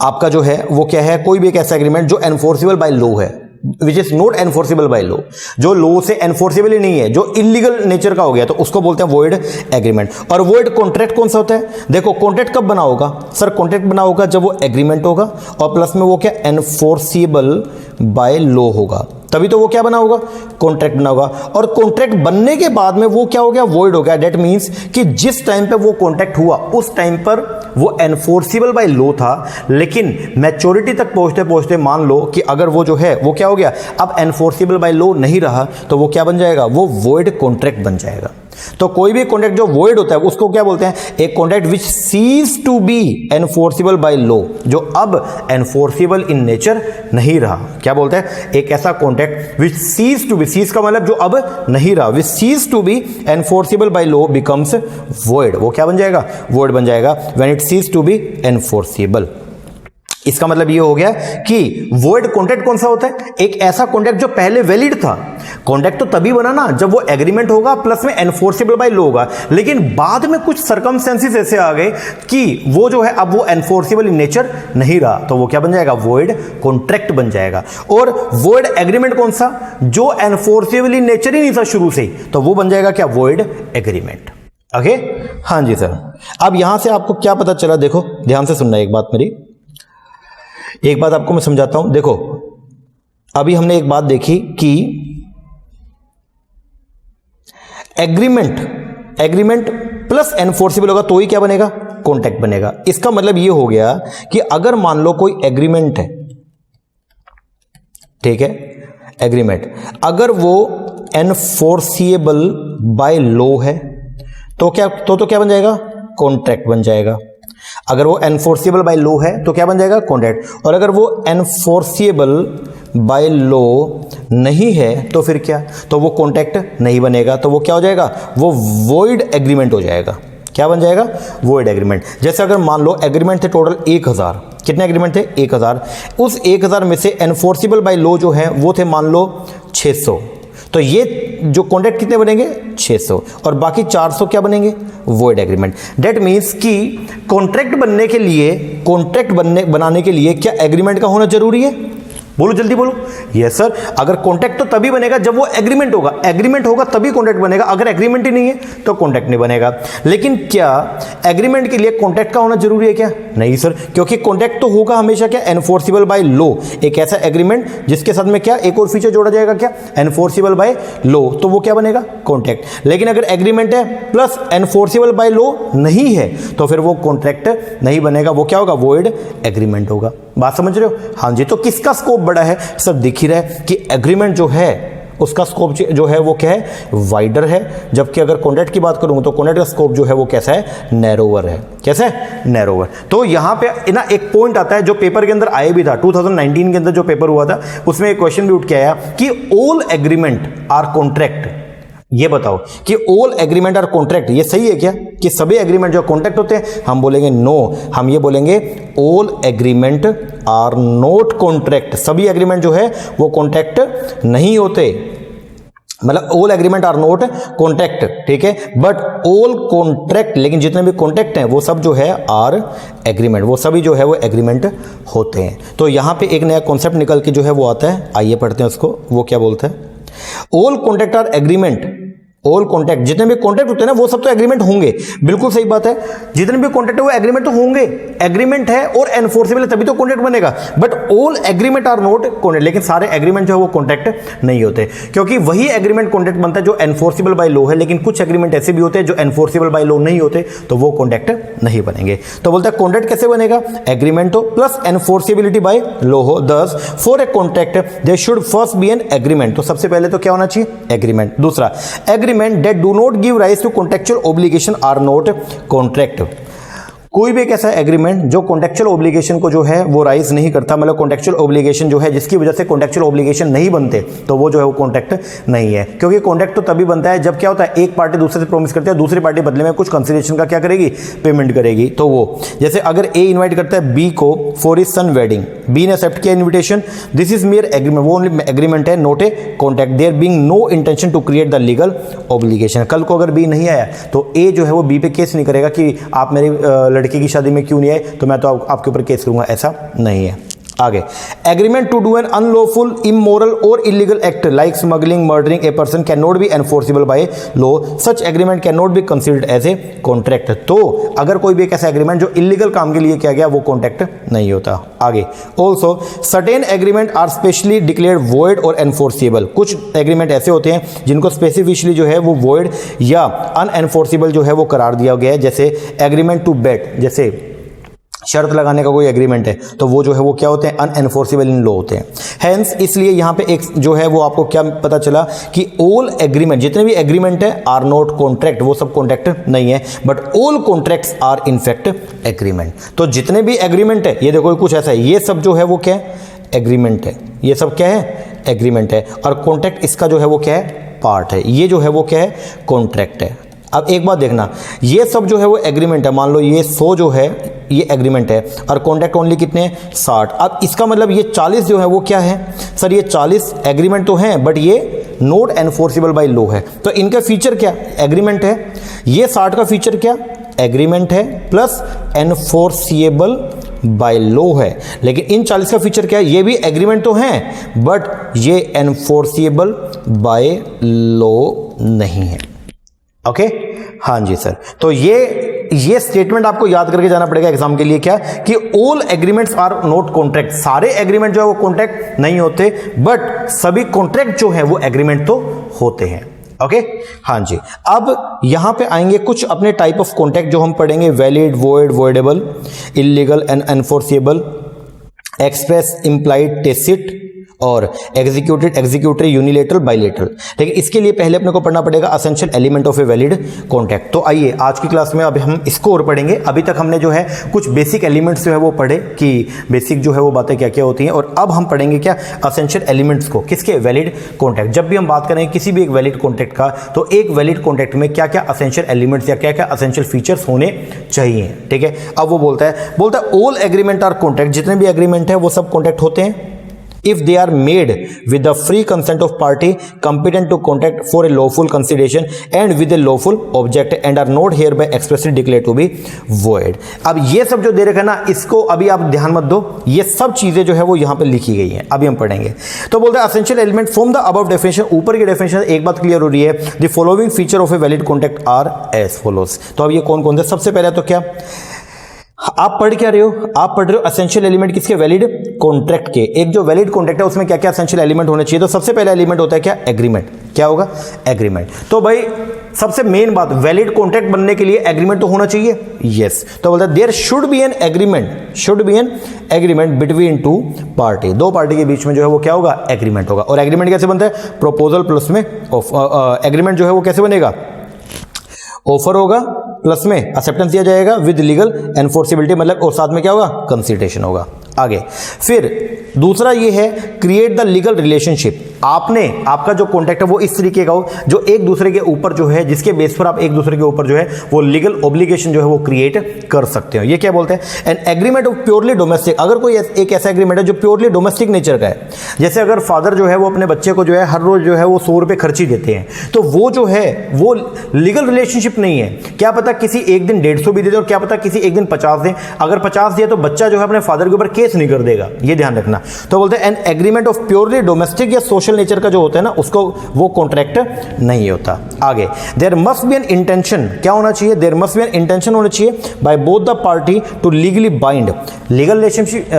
आपका जो है वो क्या है, कोई भी एक ऐसा एग्रीमेंट जो एनफोर्सिबल बाय लॉ है, which is not enforceable by law, जो लॉ से एनफोर्सेबल ही नहीं है, जो इलीगल नेचर का हो गया, तो उसको बोलते हैं वॉइड एग्रीमेंट। और वॉइड कॉन्ट्रैक्ट कौन सा होता है? देखो कॉन्ट्रैक्ट कब बना होगा सर? कॉन्ट्रैक्ट बना होगा जब वो एग्रीमेंट होगा और प्लस में वो क्या एनफोर्सेबल बाय लॉ होगा, तभी तो वो क्या बना होगा? कॉन्ट्रैक्ट बना होगा। और कॉन्ट्रैक्ट बनने के बाद में वो क्या हो गया? वॉइड हो गया। दैट मींस कि जिस टाइम पे वो कॉन्ट्रैक्ट हुआ उस टाइम पर वो एनफोर्सेबल बाय लॉ था, लेकिन मैच्योरिटी तक पहुंचते पहुंचते मान लो कि अगर वो जो है वो क्या हो गया, अब एनफोर्सेबल बाय लॉ नहीं रहा, तो वो क्या बन जाएगा? वो वॉइड कॉन्ट्रैक्ट बन जाएगा। तो कोई भी कॉन्ट्रैक्ट जो वॉइड होता है उसको क्या बोलते हैं? एक contract which ceases to be enforceable by law, जो अब एनफोर्सेबल इन नेचर नहीं रहा। क्या बोलते हैं? एक ऐसा contract which ceases to be, ceases का मतलब जो अब नहीं रहा, which ceases to be enforceable by law becomes void. वो क्या बन जाएगा? वॉइड बन जाएगा when it ceases to be enforceable. इसका मतलब ये हो गया कि वॉइड कॉन्ट्रैक्ट कौन सा होता है? एक ऐसा कॉन्ट्रैक्ट जो पहले वैलिड था। कॉन्ट्रैक्ट तो तभी बना ना जब वो एग्रीमेंट होगा प्लस में एनफोर्सेबल बाय लॉ होगा, लेकिन बाद में कुछ सर्कमस्टेंसेस ऐसे आ गए कि वो जो है अब वो एनफोर्सेबल इन नेचर नहीं रहा, तो वो क्या बन जाएगा? वॉइड कॉन्ट्रैक्ट बन जाएगा। और वॉइड एग्रीमेंट कौन सा? जो एनफोर्सेबल इन नेचर ही नहीं था शुरू से, तो वो बन जाएगा क्या? Void agreement. ओके, हाँ जी सर। अब यहां से आपको क्या पता चला? देखो ध्यान से सुनना एक बात मेरी, एक बात आपको मैं समझाता हूं। देखो अभी हमने एक बात देखी कि एग्रीमेंट प्लस एनफोर्सेबल होगा तो ही क्या बनेगा? कॉन्ट्रैक्ट बनेगा। इसका मतलब ये हो गया कि अगर मान लो कोई एग्रीमेंट है, ठीक है, एग्रीमेंट अगर वो एनफोर्सेबल बाय लॉ है तो क्या बन जाएगा? कॉन्ट्रैक्ट बन जाएगा। अगर वो एनफोर्सेबल बाय लॉ है तो क्या बन जाएगा? कॉन्ट्रैक्ट। और अगर वो एनफोर्सेबल बाय लॉ नहीं है तो फिर क्या? तो वो कॉन्ट्रैक्ट नहीं बनेगा, तो वो क्या हो जाएगा? वो वॉइड एग्रीमेंट हो जाएगा। क्या बन जाएगा? Void agreement. जैसे अगर मान लो एग्रीमेंट थे टोटल 1000, कितने एग्रीमेंट थे? 1000। उस 1000 में से एनफोर्सेबल बाय लॉ जो है वो थे मान लो 600, तो ये जो कॉन्ट्रैक्ट कितने बनेंगे? 600, और बाकी 400 क्या बनेंगे? Void agreement. दैट मीन्स कि कॉन्ट्रैक्ट बनाने के लिए क्या एग्रीमेंट का होना जरूरी है? बोलो जल्दी बोलो। Yes sir. अगर कॉन्ट्रैक्ट तो तभी बनेगा जब वो एग्रीमेंट होगा, एग्रीमेंट होगा तभी कॉन्ट्रैक्ट बनेगा। अगर एग्रीमेंट ही नहीं है तो कॉन्ट्रैक्ट नहीं बनेगा। लेकिन क्या एग्रीमेंट के लिए कॉन्ट्रैक्ट का होना जरूरी है क्या? नहीं सर, क्योंकि कॉन्ट्रैक्ट तो होगा हमेशा क्या? Enforceable by law. एक ऐसा एग्रीमेंट जिसके साथ में क्या एक और फीचर जोड़ा जाएगा, क्या? एनफोर्सेबल बाय लॉ, तो वो क्या बनेगा? कॉन्ट्रैक्ट। लेकिन अगर एग्रीमेंट है प्लस एनफोर्सेबल बाय लॉ नहीं है तो फिर वो कॉन्ट्रैक्ट नहीं बनेगा, वो क्या होगा? वॉइड एग्रीमेंट होगा। बात समझ रहे हो? हाँ जी। तो किसका स्कोप बड़ा है? सब दिख ही रहा है कि एग्रीमेंट जो है उसका स्कोप जो है वो क्या है? वाइडर है। जबकि अगर कॉन्ट्रैक्ट की बात करूं तो कॉन्ट्रैक्ट का स्कोप जो है वो कैसा है? नैरोवर है। कैसा है? नैरोवर। तो यहां पे ना एक पॉइंट आता है जो पेपर के अंदर आए भी था, 2019 के अंदर जो पेपर हुआ था उसमें एक क्वेश्चन भी उठ के आया कि ऑल एग्रीमेंट आर कॉन्ट्रैक्ट। ये बताओ कि ऑल एग्रीमेंट आर कॉन्ट्रैक्ट, ये सही है क्या कि सभी एग्रीमेंट जो कॉन्ट्रैक्ट होते हैं? हम बोलेंगे नो, हम ये बोलेंगे all agreement are not contract. सभी एग्रीमेंट जो है वो कॉन्ट्रैक्ट नहीं होते, मतलब all agreement are not contract, ठीक है। बट ऑल कॉन्ट्रैक्ट, लेकिन जितने भी कॉन्ट्रैक्ट हैं वो सब जो है आर एग्रीमेंट, वो सभी जो है वो एग्रीमेंट होते हैं। तो यहां पे एक नया कॉन्सेप्ट निकल के जो है वो आता है, आइए पढ़ते हैं उसको। वो क्या बोलता है? All contract are agreement. All contract, जितने भी कॉन्ट्रैक्ट होते हैं ना वो सब तो एग्रीमेंट होंगे। बिल्कुल सही बात है, जितने भी कॉन्ट्रैक्ट है वो एग्रीमेंट तो होंगे। एग्रीमेंट है और एनफोर्सेबल है तभी तो कॉन्ट्रैक्ट बनेगा। But all agreement are not contract, लेकिन सारे एग्रीमेंट जो है वो कॉन्ट्रैक्ट नहीं होते, क्योंकि वही एग्रीमेंट कॉन्ट्रैक्ट बनता है जो एनफोर्सेबल बाय लॉ है। लेकिन कुछ एग्रीमेंट ऐसे भी होते हैं जो एनफोर्सेबल बाय लॉ नहीं होते, तो वो कॉन्ट्रैक्ट नहीं बनेंगे। तो बोलता है कॉन्ट्रैक्ट कैसे बनेगा? एग्रीमेंट हो प्लस एनफोर्सेबिलिटी बाय लॉ हो। Thus for a contract there should first be an agreement. तो सबसे पहले तो क्या होना चाहिए? एग्रीमेंट। दूसरा, agreement that do not give rise to contractual obligation are not contract. कोई भी एक ऐसा एग्रीमेंट जो कॉन्ट्रैक्चुअल ऑब्लिगेशन को जो है वो राइज नहीं करता, मतलब कॉन्ट्रैक्चुअल ऑब्लिगेशन जो है जिसकी वजह से कॉन्ट्रैक्चुअल ऑब्लिगेशन नहीं बनते, तो वो जो है वो कॉन्ट्रैक्ट नहीं है। क्योंकि कॉन्ट्रैक्ट तो तभी बनता है जब क्या होता है, एक पार्टी दूसरे से प्रॉमिस करती है, दूसरी पार्टी बदले में कुछ कंसिडरेशन का क्या करेगी? पेमेंट करेगी। तो वो जैसे अगर ए इन्वाइट करता है बी को for his son wedding, B ने एक्सेप्ट किया invitation, this is mere agreement, वो ओनली एग्रीमेंट है, not a contract, there being no intention to create the legal obligation. कल को अगर बी नहीं आया तो ए जो है वो बी पे केस नहीं करेगा कि आप मेरी लड़की की शादी में क्यों नहीं आए, तो मैं तो आपके ऊपर केस करूंगा, ऐसा नहीं है। आगे, agreement to do an unlawful immoral or illegal act like smuggling murdering a person can not be enforceable by law, such agreement can not be considered as a contract. तो अगर कोई भी एक ऐसा एग्रीमेंट जो इलीगल काम के लिए किया गया वो कॉन्ट्रैक्ट नहीं होता। आगे, also certain agreement are specially declared void और एनफोर्सेबल, कुछ एग्रीमेंट ऐसे होते हैं जिनको स्पेसिफिकली जो है वो वॉइड या अनएनफोर्सेबल जो है वो करार दिया गया है, जैसे एग्रीमेंट टू बेट, जैसे शर्त लगाने का कोई एग्रीमेंट है तो वो जो है वो क्या होते हैं, अनएनफोर्सेबल इन लॉ होते हैं। हेंस इसलिए यहाँ पे एक जो है वो आपको क्या पता चला कि ऑल एग्रीमेंट, जितने भी एग्रीमेंट है आर नॉट कॉन्ट्रैक्ट, वो सब कॉन्ट्रैक्ट नहीं है, but all contracts are in fact agreement. तो जितने भी एग्रीमेंट है, ये देखो कुछ ऐसा है, ये सब जो है वो क्या है, एग्रीमेंट है, ये सब क्या है, एग्रीमेंट है, और कॉन्ट्रैक्ट इसका जो है वो क्या है, पार्ट है, ये जो है वो क्या है, कॉन्ट्रैक्ट है। अब एक बात देखना, ये सब जो है वो एग्रीमेंट है, मान लो ये 100 जो है ये एग्रीमेंट है और कॉन्ट्रैक्ट ओनली कितने हैं, 60। अब इसका मतलब ये 40 जो है वो क्या है, सर ये 40 एग्रीमेंट तो हैं बट ये नॉट एनफोर्सेबल बाय लॉ है। तो इनका फीचर क्या, एग्रीमेंट है, ये 60 का फीचर क्या, एग्रीमेंट है प्लस एनफोर्सिएबल बाय लॉ है। लेकिन इन 40 का फीचर क्या है, ये भी एग्रीमेंट तो हैं बट ये एनफोर्सिएबल बाय लॉ नहीं है। ओके हाँ जी सर, तो ये स्टेटमेंट आपको याद करके जाना पड़ेगा एग्जाम के लिए, क्या कि all agreements are not contract, सारे एग्रीमेंट जो है वो कॉन्ट्रैक्ट नहीं होते, बट सभी कॉन्ट्रैक्ट जो है वो एग्रीमेंट तो होते हैं। ओके हाँ जी, अब यहां पे आएंगे कुछ अपने टाइप ऑफ कॉन्ट्रैक्ट जो हम पढ़ेंगे, valid, void, voidable, illegal and enforceable, express, implied, tacit और एग्जीक्यूटेड, एग्जीक्यूटरी, यूनिलेटरल, बाइलेटरल। लेकिन इसके लिए पहले अपने को पढ़ना पड़ेगा essential element of a valid contract. तो आइए आज की क्लास में अब हम इसको और पढ़ेंगे। अभी तक हमने जो है कुछ बेसिक एलिमेंट्स जो है वो पढ़े कि बेसिक जो है वो बातें क्या क्या होती हैं, और अब हम पढ़ेंगे क्या, असेंशियल एलिमेंट्स को, किसके, वैलिड कॉन्ट्रैक्ट। जब भी हम बात करें किसी भी एक वैलिड कॉन्ट्रैक्ट का, तो एक वैलिड कॉन्ट्रैक्ट में क्या क्या असेंशियल एलिमेंट्स या क्या क्या असेंशियल फीचर्स होने चाहिए। ठीक है, अब वो बोलता है ऑल एग्रीमेंट आर कॉन्ट्रैक्ट, जितने भी एग्रीमेंट है वो सब कॉन्ट्रैक्ट होते हैं if they are made with the free consent of party competent to contract for a lawful consideration and with a lawful object and are not hereby expressly declared to be void। अब ये सब जो दे रखा है ना, इसको अभी आप ध्यान मत दो, ये सब चीजें जो है वो यहाँ पे लिखी गई हैं, अभी हम पढ़ेंगे। तो बोलते हैं essential element from the above definition, ऊपर की डेफिनेशन एक बात क्लियर हो रही है, the following feature of a valid contract are as follows. तो अब ये कौन कौन से, सबसे पहले तो क्या आप पढ़ क्या रहे हो, आप पढ़ रहे हो असेंशियल एलिमेंट किसके, वैलिड कॉन्ट्रैक्ट के। एक जो वैलिड कॉन्ट्रैक्ट है उसमें क्या क्या असेंशियल एलिमेंट होने चाहिए, तो सबसे पहला एलिमेंट होता है क्या, एग्रीमेंट। क्या होगा, एग्रीमेंट। तो भाई सबसे मेन बात, वैलिड कॉन्ट्रैक्ट बनने के लिए एग्रीमेंट तो होना चाहिए, यस। तो बोलता है there should be an agreement, should be an agreement between two party, दो पार्टी के बीच में जो है वो क्या होगा, एग्रीमेंट होगा। और एग्रीमेंट कैसे बनता है, प्रोपोजल प्लस में एग्रीमेंट जो है वो कैसे बनेगा, ऑफर होगा प्लस में एक्सेप्टेंस दिया जाएगा विद लीगल एनफोर्सिबिलिटी, मतलब और साथ में क्या होगा, कंसिडरेशन होगा। आगे फिर दूसरा ये है क्रिएट द लीगल रिलेशनशिप, आपने आपका जो कॉन्ट्रैक्ट है वो इस तरीके का हो जो एक दूसरे के ऊपर जो है, जिसके बेस पर आप एक दूसरे के ऊपर जो है वो लीगल ऑब्लिगेशन जो है वो क्रिएट कर सकते हो। ये क्या बोलते हैं, an agreement of purely domestic, अगर कोई एक ऐसा एग्रीमेंट है जो प्योरली डोमेस्टिक नेचर का है, जैसे अगर फादर जो है वो अपने बच्चे को जो है हर रोज जो है वो 100 रुपये खर्ची देते हैं, तो वो जो है वो लीगल रिलेशनशिप नहीं है। क्या पता किसी एक दिन 150 भी दे दे और क्या पता किसी एक दिन 50 दे, अगर 50 दिया तो बच्चा जो है अपने फादर के ऊपर केस नहीं कर देगा, ये ध्यान रखना। तो बोलते हैं an agreement of purely domestic या सोशल नेचर का जो होता है ना, उसको वो कॉन्ट्रैक्ट नहीं होता। आगे there must be an intention, क्या होना चाहिए, there must be an intention होना चाहिए by both the party to legally bind, legal relationship,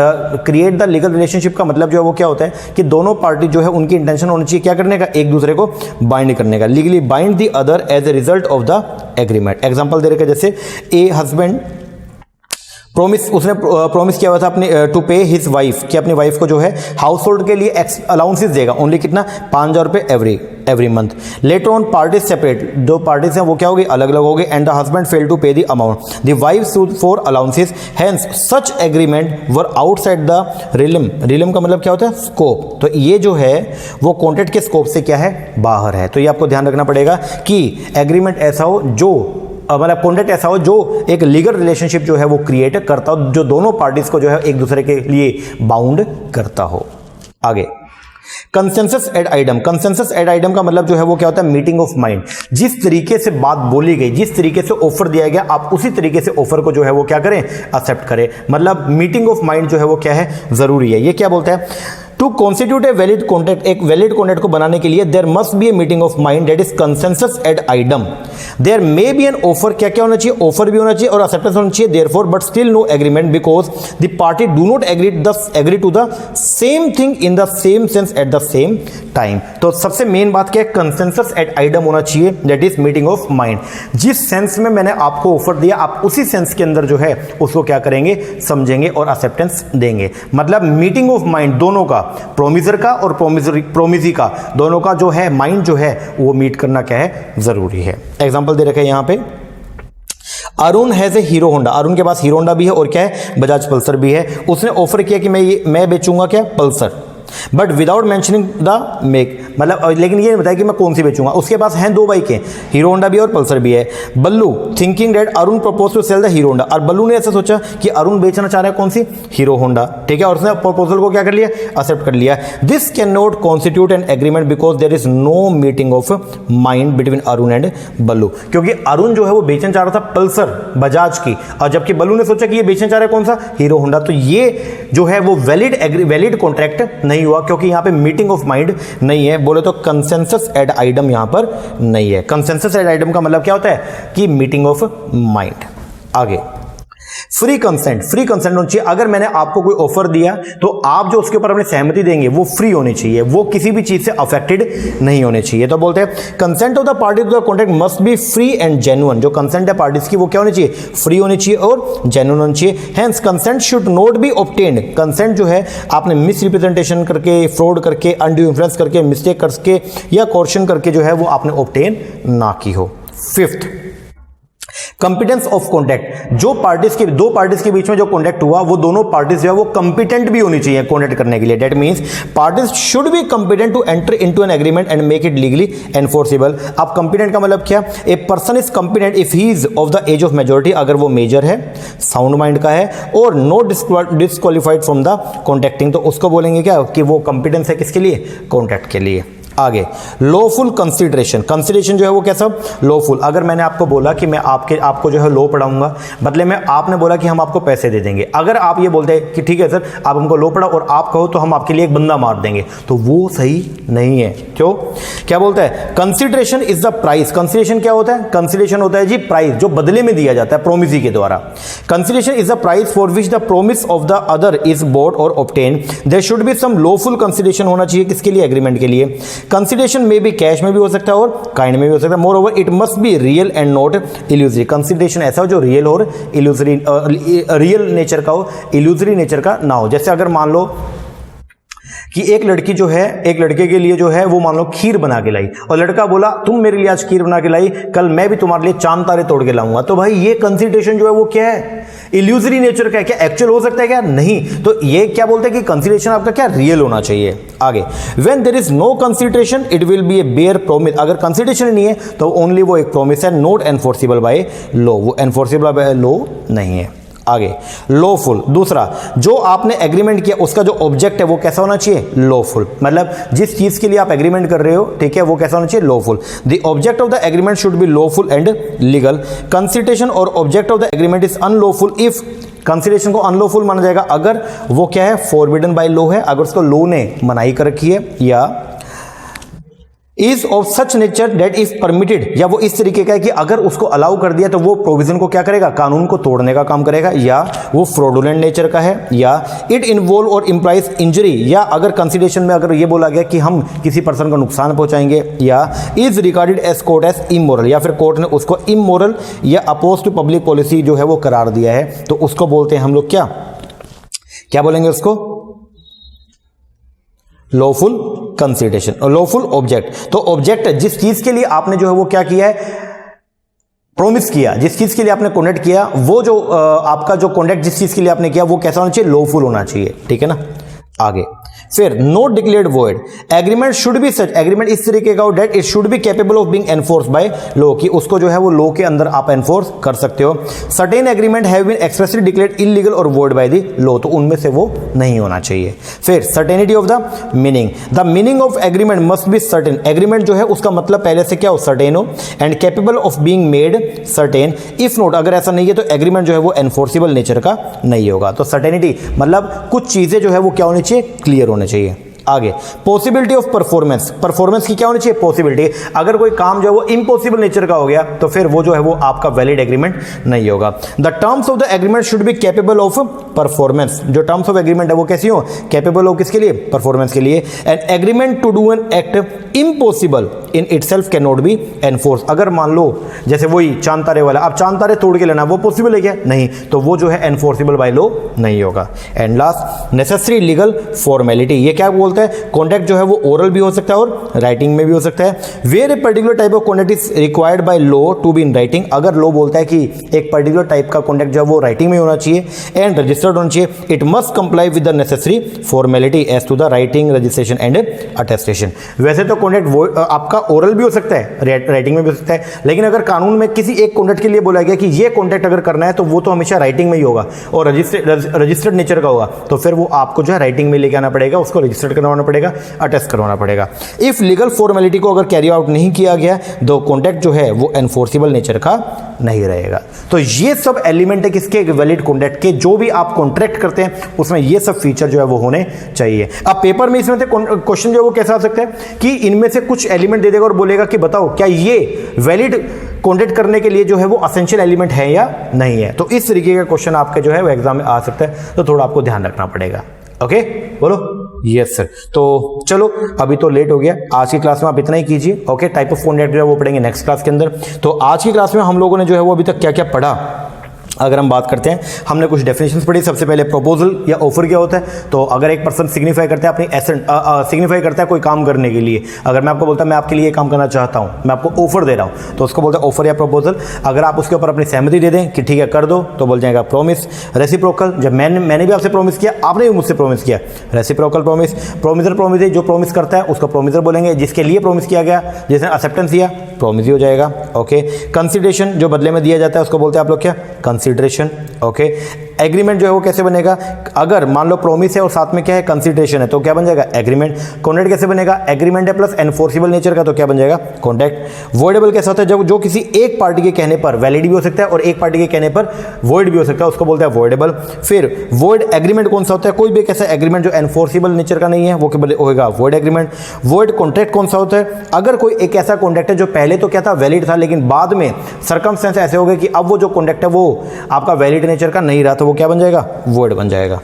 create the legal relationship का मतलब जो है वो क्या होता है कि दोनों पार्टी जो है उनकी इंटेंशन होनी चाहिए क्या करने का, एक दूसरे को बाइंड करने का, legally bind the other as a result of the agreement. Example दे रखा, जैसे ए हस्बैंड प्रॉमिस, उसने प्रॉमिस किया हुआ था अपने टू पे हिज वाइफ, कि अपनी वाइफ को जो है हाउस होल्ड के लिए अलाउंसेस देगा, ओनली कितना, 5,000 रुपये every month. Later on parties separate, दो पार्टीज हैं वो क्या होगी, अलग अलग होगी, and the husband fail to pay the amount, the wife sued for allowances, hence such agreement were outside the realm, realm का मतलब क्या होता है, स्कोप। तो ये जो है वो कॉन्ट्रैक्ट के स्कोप से क्या है, बाहर है। तो ये आपको ध्यान रखना पड़ेगा कि एग्रीमेंट ऐसा हो जो मतलब कॉन्ट्रैक्ट ऐसा हो जो एक लीगल रिलेशनशिप जो है वो क्रिएट करता हो, जो दोनों पार्टीज को जो है एक दूसरे के लिए बाउंड करता हो। आगे consensus ad idem, consensus ad idem का मतलब जो है वो क्या होता है, मीटिंग ऑफ माइंड। जिस तरीके से बात बोली गई, जिस तरीके से ऑफर दिया गया, आप उसी तरीके से ऑफर को जो है वो क्या करें, एक्सेप्ट करें। मतलब मीटिंग ऑफ माइंड जो है वो क्या है, जरूरी है। ये क्या बोलता है, to constitute a valid contract, एक वैलिड कॉन्ट्रैक्ट को बनाने के लिए there must be a meeting of mind that is consensus ad idem. There may be an offer, क्या क्या होना चाहिए, ऑफर भी होना चाहिए और एक्सेप्टेंस होना चाहिए। Therefore but still no agreement because the party do not agree to the same thing in the same sense at the same time. तो सबसे मेन बात क्या है, कंसेंसस एड आइडम होना चाहिए, that is meeting of mind. जिस सेंस में मैंने आपको ऑफर दिया, आप उसी सेंस के अंदर जो है उसको क्या करेंगे, समझेंगे और एक्सेप्टेंस देंगे। मतलब मीटिंग ऑफ माइंड दोनों का, प्रोमिजर का और प्रोमिजी का, दोनों का जो है माइंड जो है वो मीट करना क्या है, जरूरी है। एग्जांपल दे रखे हैं यहां पे, Arun has a hero Honda, Arun के पास हीरो होंडा भी है और क्या है, बजाज पल्सर भी है। उसने ऑफर किया कि मैं बेचूंगा क्या, Pulsar, but without mentioning the make, मतलब लेकिन ये नहीं बताया कि मैं कौन सी बेचूंगा। उसके पास हैं दो बाइकें, हीरो होंडा भी और पल्सर भी है। Ballu thinking that Arun propose to sell the Hero Honda, और बल्लू ने ऐसा सोचा कि अरुण बेचना चाह रहा है कौन सी, हीरो होंडा, ठीक है, और उसने प्रपोजल को क्या कर लिया, एक्सेप्ट कर लिया। This can not constitute an agreement because there is no meeting of mind between Arun and Ballu, क्योंकि अरुण जो है वो बेचना चाह रहा था पल्सर बजाज की, और जबकि बल्लू ने सोचा कि ये बेचना चाह रहा है कौन सा, हीरो होंडा। तो ये जो है वो वैलिड कॉन्ट्रैक्ट नहीं हुआ, क्योंकि यहां पे मीटिंग ऑफ माइंड नहीं है। बोले तो कंसेंसस एड आइडम यहां पर नहीं है। कंसेंसस एड आइडम का मतलब क्या होता है कि मीटिंग ऑफ माइंड। आगे फ्री कंसेंट, फ्री कंसेंट होना चाहिए। अगर मैंने आपको कोई ऑफर दिया तो आप जो उसके ऊपर अपनी सहमति देंगे वो फ्री होनी चाहिए, वो किसी भी चीज से अफेक्टेड नहीं होने चाहिए। तो बोलते हैं consent of the party to the contract must be free and genuine. जो कंसेंट है पार्टीज की वो क्या होनी चाहिए, फ्री होनी चाहिए और जेन्युइन होनी चाहिए। Hence consent should not be obtained, consent जो है आपने मिस रिप्रेजेंटेशन करके, फ्रॉड करके, अनड्यू इन्फ्लुएंस करके, मिस्टेक करके या कॉर्शन करके जो है वो आपने ऑब्टेन ना की हो। फिफ्थ, कंपिटेंस ऑफ कॉन्टैक्ट, जो पार्टीज के, दो पार्टीज के बीच में जो कॉन्टैक्ट हुआ वो दोनों पार्टीज जो है वो कंपिटेंट भी होनी चाहिए कॉन्टैक्ट करने के लिए। That means parties should be competent to enter into an agreement and make it legally enforceable. अब कंपिटेंट का मतलब क्या, a person is competent if he is of the age of majority, अगर वो मेजर है, साउंड माइंड का है और not disqualified from the contacting, तो उसको बोलेंगे क्या कि वो कंपिटेंस है किसके लिए, कॉन्टैक्ट के लिए। आगे लॉफुल कंसीडरेशन, कंसीडरेशन जो है वो कैसा, लॉफुल। अगर मैंने आपको बोला कि मैं आपको जो है लॉ पढ़ाऊंगा, बदले में आपने बोला कि हम आपको पैसे दे देंगे, अगर आप ये बोलते हैं कि ठीक है सर आप हमको लॉ पढ़ाओ और आप कहो तो हम आपके लिए एक बंदा मार देंगे, तो वो सही नहीं है। क्यों, क्या बोलता है, consideration is the price. Consideration क्या होता है, कंसीडरेशन होता है जी प्राइस, जो बदले में दिया जाता है प्रोमिसी के द्वारा। Consideration is the price for which the promise of the other is bought or obtain. There should be some lawful consideration होना चाहिए, किसके लिए, एग्रीमेंट के लिए। कंसीडरेशन में भी कैश में भी हो सकता है और काइंड में भी हो सकता है। More over it must be real and not illusory. Consideration ऐसा हो जो रियल और इल्यूजरी, रियल नेचर का हो, इल्यूजरी नेचर का ना हो। जैसे अगर मान लो कि एक लड़की जो है, एक लड़के के लिए जो है वो मान लो खीर बना के लाई, और लड़का बोला तुम मेरे लिए आज खीर बना के लाई, कल मैं भी तुम्हारे लिए चांद तारे तोड़ के लाऊंगा, तो भाई ये कंसीडरेशन जो है वो क्या है, इल्यूजरी नेचर का है। क्या एक्चुअल हो सकता है क्या, नहीं। तो ये क्या बोलते हैं कि कंसीडरेशन आपका क्या, रियल होना चाहिए। आगे when there is no consideration it will be a bare promise. अगर कंसीडरेशन नहीं है तो ओनली वो एक प्रोमिस है, नॉट एनफोर्सेबल बाय लॉ, वो एनफोर्सेबल बाय लॉ नहीं है। आगे लॉफुल, दूसरा जो आपने एग्रीमेंट किया उसका जो ऑब्जेक्ट है वो कैसा होना चाहिए, लॉफुल। मतलब जिस चीज के लिए आप एग्रीमेंट कर रहे हो, ठीक है, वो कैसा होना चाहिए, lawful. The object of the agreement should be lawful and legal. Consideration or object of the agreement is unlawful if, consideration को अनलॉफुल माना जाएगा अगर वो क्या है, फॉरबिडन बाय लॉ है, अगर उसको लॉ ने मनाही कर रखी है, या is of such nature that is permitted, या वो इस तरीके का है कि अगर उसको अलाउ कर दिया तो वो प्रोविजन को क्या करेगा, कानून को तोड़ने का काम करेगा, या वो फ्रॉडुलेंट नेचर का है, या इट इन्वॉल्व और इम्प्लाइज इंजरी, या अगर कंसीडरेशन में अगर ये बोला गया कि हम किसी पर्सन को नुकसान पहुंचाएंगे, या is regarded as court as immoral, या फिर कोर्ट ने उसको इमोरल या अपोज टू पब्लिक पॉलिसी जो है वो करार दिया है, तो उसको बोलते हैं हम लोग क्या, क्या बोलेंगे उसको, लॉफुल कंसीडरेशन और लॉफुल ऑब्जेक्ट। तो ऑब्जेक्ट जिस चीज के लिए आपने जो है वो क्या किया है, प्रोमिस किया, जिस चीज के लिए आपने कॉन्ट्रैक्ट किया, वो जो आपका जो कॉन्ट्रैक्ट जिस चीज के लिए आपने किया वो कैसा होना चाहिए, लॉफुल होना चाहिए, ठीक है ना। आगे फिर note declared void, agreement should B such, agreement इस तरीके का हो that it should be capable of being enforce by law, कि उसको जो है वो लॉ के अंदर आप एनफोर्स कर सकते हो। Certain agreement have been expressly declared illegal और वॉइड बाय द लॉ, तो उनमें से वो नहीं होना चाहिए। फिर certainty of the meaning of agreement must be certain, agreement जो है उसका मतलब पहले से क्या हो, सर्टेन हो, and capable of being made certain, if not, अगर ऐसा नहीं है तो एग्रीमेंट जो है वो एनफोर्सिबल नेचर का नहीं होगा। तो सर्टेनिटी मतलब कुछ चीजें जो है वो क्या होनी चाहिए, क्लियर होने चाहिए। आगे पॉसिबिलिटी ऑफ परफॉर्मेंस, परफॉर्मेंस की क्या होनी चाहिए, पॉसिबिलिटी, अगर कोई काम जो है वो इम्पॉसिबल नेचर का हो गया तो फिर वो जो है वो आपका वैलिड एग्रीमेंट नहीं होगा। The terms of the agreement should be capable of performance, जो टर्म्स ऑफ एग्रीमेंट है वो कैसी हो, कैपेबल हो किसके लिए, परफॉर्मेंस के लिए। And agreement to do an act impossible in itself can not be enforce, अगर मान लो जैसे वही चांद तारे वाला, अब चांद तारे तोड़ के लेना वो पॉसिबल है क्या, नहीं, तो वो जो है एनफोर्सिबल बाय लॉ नहीं होगा। And last necessary legal formality, ये क्या बोलते हैं, कॉन्ट्रैक्ट जो है वो ओरल भी हो सकता है और राइटिंग में भी हो सकता है। Where a particular type of contract is required by law to be in writing, अगर लॉ बोलता है कि एक पर्टिकुलर टाइप का कॉन्ट्रैक्ट जो है वो राइटिंग में होना चाहिए एंड रजिस्टर्ड होना चाहिए, it must comply with the necessary formality as to the writing, registration and attestation. वैसे तो कॉन्ट्रैक्ट आपका ओरल भी हो सकता है, राइटिंग में भी हो सकता है, लेकिन अगर कानून में किसी एक कॉन्ट्रैक्ट के लिए बोला गया कि ये कॉन्ट्रैक्ट अगर करना है तो वो तो हमेशा राइटिंग में ही होगा और रजिस्टर्ड नेचर का होगा, तो फिर वो आपको जो है राइटिंग में लेके आना पड़ेगा, उसको रजिस्टर्ड करवाना पड़ेगा, अटेस्ट करवाना पड़ेगा। इफ लीगल फॉर्मेलिटी को अगर कैरी आउट नहीं किया गया तो कॉन्ट्रैक्ट जो है वो एनफोर्सिबल नेचर का नहीं रहेगा। तो ये सब एलिमेंट है किसके, वैलिड कॉन्ट्रैक्ट के, जो भी आप कॉन्ट्रैक्ट करते हैं उसमें ये सब फीचर जो है वो होने चाहिए। अब पेपर में इसमें से क्वेश्चन जो है वो कैसा आ सकता है कि इनमें से कुछ एलिमेंट दे देगा और बोलेगा कि बताओ क्या ये वैलिड कॉन्ट्रैक्ट करने के लिए जो है वो असेंशियल एलिमेंट है या नहीं है। तो इस तरीके का क्वेश्चन आपके जो है वो एग्जाम में आ सकता है, तो थोड़ा आपको ध्यान रखना पड़ेगा। ओके, बोलो यस सर। तो चलो अभी तो लेट हो गया, आज की क्लास में आप इतना ही कीजिए। ओके, टाइप ऑफ कॉन्ट्रैक्ट जो है वो पढ़ेंगे नेक्स्ट क्लास के अंदर। तो आज की क्लास में हम लोगों ने जो है वो अभी तक क्या क्या पढ़ा, अगर हम बात करते हैं, हमने कुछ डेफिनेशंस पढ़ी। सबसे पहले प्रपोजल या ऑफर क्या होता है, तो अगर एक पर्सन सिग्निफाई करता है अपनी एसेंट, सिग्निफाई करता है कोई काम करने के लिए, अगर मैं आपको बोलता हूं मैं आपके लिए काम करना चाहता हूं, मैं आपको ऑफर दे रहा हूं, तो उसको बोलते हैं ऑफर या प्रपोजल। अगर आप उसके ऊपर अपनी सहमति दे दें कि ठीक है कर दो, तो बोल जाएगा प्रॉमिस। रेसिप्रोकल, जब मैंने भी आपसे प्रॉमिस किया, आपने भी मुझसे प्रॉमिस किया, रेसिप्रोकल प्रॉमिस। प्रोमिसर, प्रॉमिस जो प्रॉमिस करता है उसको प्रोमिसर बोलेंगे, जिसके लिए प्रॉमिस किया गया, जिसने एक्सेप्टेंस दिया, प्रॉमिस ही हो जाएगा। ओके, कंसीडरेशन जो बदले में दिया जाता है उसको बोलते हैं आप लोग क्या, कंसीडरेशन। ओके, एग्रीमेंट जो है वो कैसे बनेगा, अगर मान लो प्रॉमिस है और साथ में क्या है, कंसीडरेशन है, तो क्या बन जाएगा, एग्रीमेंट। कॉन्ट्रैक्ट कैसे बनेगा, एग्रीमेंट है प्लस एनफोर्सिबल नेचर का, तो क्या बन जाएगा, कॉन्ट्रैक्ट। वॉइडेबल कैसा होता है, जब जो किसी एक पार्टी के कहने पर वैलिड भी हो सकता है और एक पार्टी के कहने पर वॉइड भी हो सकता है, उसको बोलते हैं वॉइडेबल। फिर वॉइड एग्रीमेंट कौन सा होता है, कोई भी ऐसा एग्रीमेंट जो एनफोर्सिबल नेचर का नहीं है वो होगा वॉइड एग्रीमेंट। वॉइड कॉन्ट्रैक्ट कौन सा होता है, अगर कोई एक ऐसा कॉन्ट्रैक्ट है जो पहले तो क्या था, वैलिड था, लेकिन बाद में सर्कमस्टेंस ऐसे हो गए कि अब वो जो कॉन्ट्रैक्ट है वो आपका वैलिड नेचर का नहीं रहा, तो वो क्या बन जाएगा, वॉइड बन जाएगा।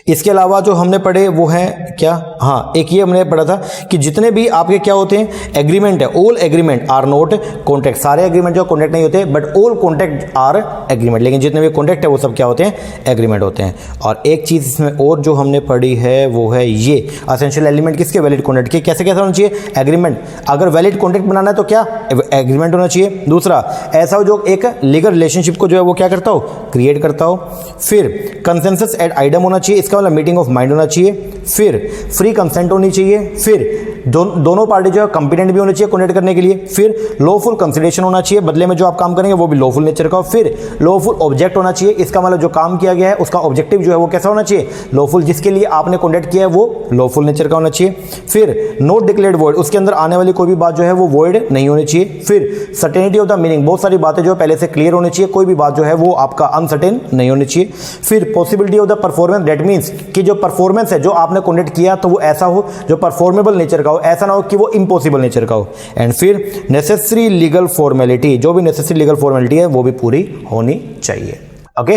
इसके अलावा जो हमने पढ़े वो है क्या, हाँ एक ये हमने पढ़ा था कि जितने भी आपके क्या होते हैं एग्रीमेंट है, all agreement are not contract, सारे एग्रीमेंट जो कॉन्ट्रैक्ट नहीं होते, but all contract are agreement, लेकिन जितने भी कॉन्ट्रैक्ट है वो सब क्या होते हैं, एग्रीमेंट होते हैं। और एक चीज इसमें और जो हमने पढ़ी है वो है ये असेंशियल एलिमेंट किसके, वैलिड कॉन्ट्रैक्ट के। कैसे कैसे होना चाहिए, एग्रीमेंट, अगर वैलिड कॉन्ट्रैक्ट बनाना है तो क्या, एग्रीमेंट होना चाहिए। दूसरा ऐसा हो जो एक लीगल रिलेशनशिप को जो है वो क्या करता हो, क्रिएट करता हो। फिर कंसेंसस एट आइडम होना चाहिए, इसका मतलब मीटिंग ऑफ माइंड होना चाहिए। फिर फ्री कंसेंट होनी चाहिए। फिर दोनों पार्टी जो है कंपिटेंट भी होनी चाहिए कॉन्ट्रैक्ट करने के लिए। फिर लॉफुल कंसिडरेशन होना चाहिए, बदले में जो आप काम करेंगे वो भी लॉफुल नेचर का हो। फिर लॉफुल ऑब्जेक्ट होना चाहिए, इसका मतलब जो काम किया गया है उसका ऑब्जेक्टिव जो है वो कैसा होना चाहिए, लॉफुल, जिसके लिए आपने कॉन्ट्रैक्ट किया है वो लॉफुल नेचर का होना चाहिए। फिर नॉट डिक्लेयर्ड वॉइड, उसके अंदर आने वाली कोई भी बात जो है वो वॉइड नहीं होनी चाहिए। फिर सर्टेनिटी ऑफ द मीनिंग, बहुत सारी बातें जो पहले से क्लियर होनी चाहिए, कोई भी बात जो है वो आपका अनसर्टेन नहीं होनी चाहिए। फिर possibility of the performance, that means कि जो परफॉर्मेंस है जो आपने कॉन्ट्रैक्ट किया तो वो ऐसा हो जो परफॉर्मेबल नेचर का हो, ऐसा ना हो कि वो इम्पॉसिबल नेचर का हो। एंड फिर नेसेसरी लीगल फॉर्मेलिटी, जो भी नेसेसरी लीगल फॉर्मेलिटी है वो भी पूरी होनी चाहिए। ओके,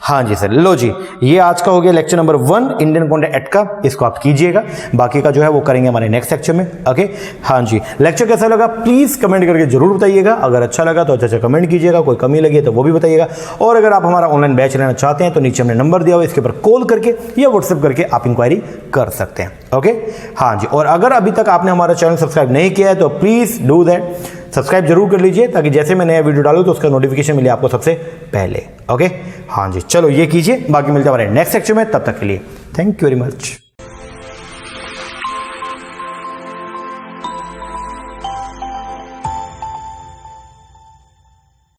हाँ जी सर। लो जी, ये आज का हो गया lecture number 1 Indian contract act का, इसको आप कीजिएगा, बाकी का जो है वो करेंगे हमारे नेक्स्ट लेक्चर में। ओके, हाँ जी, लेक्चर कैसा लगा प्लीज कमेंट करके जरूर बताइएगा। अगर अच्छा लगा तो अच्छा कमेंट कीजिएगा, कोई कमी लगी तो वो भी बताइएगा। और अगर आप हमारा ऑनलाइन बैच लेना चाहते हैं तो नीचे हमने नंबर दिया हुआ, इसके ऊपर कॉल करके या व्हाट्सएप करके आप इंक्वायरी कर सकते हैं। ओके, हाँ जी, और अगर अभी तक आपने हमारा चैनल सब्सक्राइब नहीं किया है तो प्लीज डू दैट, सब्सक्राइब जरूर कर लीजिए ताकि जैसे मैं नया वीडियो डालूं तो उसका नोटिफिकेशन मिले आपको सबसे पहले। ओके, हाँ जी, चलो ये कीजिए, बाकी मिलते हैं हमारे नेक्स्ट लेक्चर में, तब तक के लिए थैंक यू वेरी मच।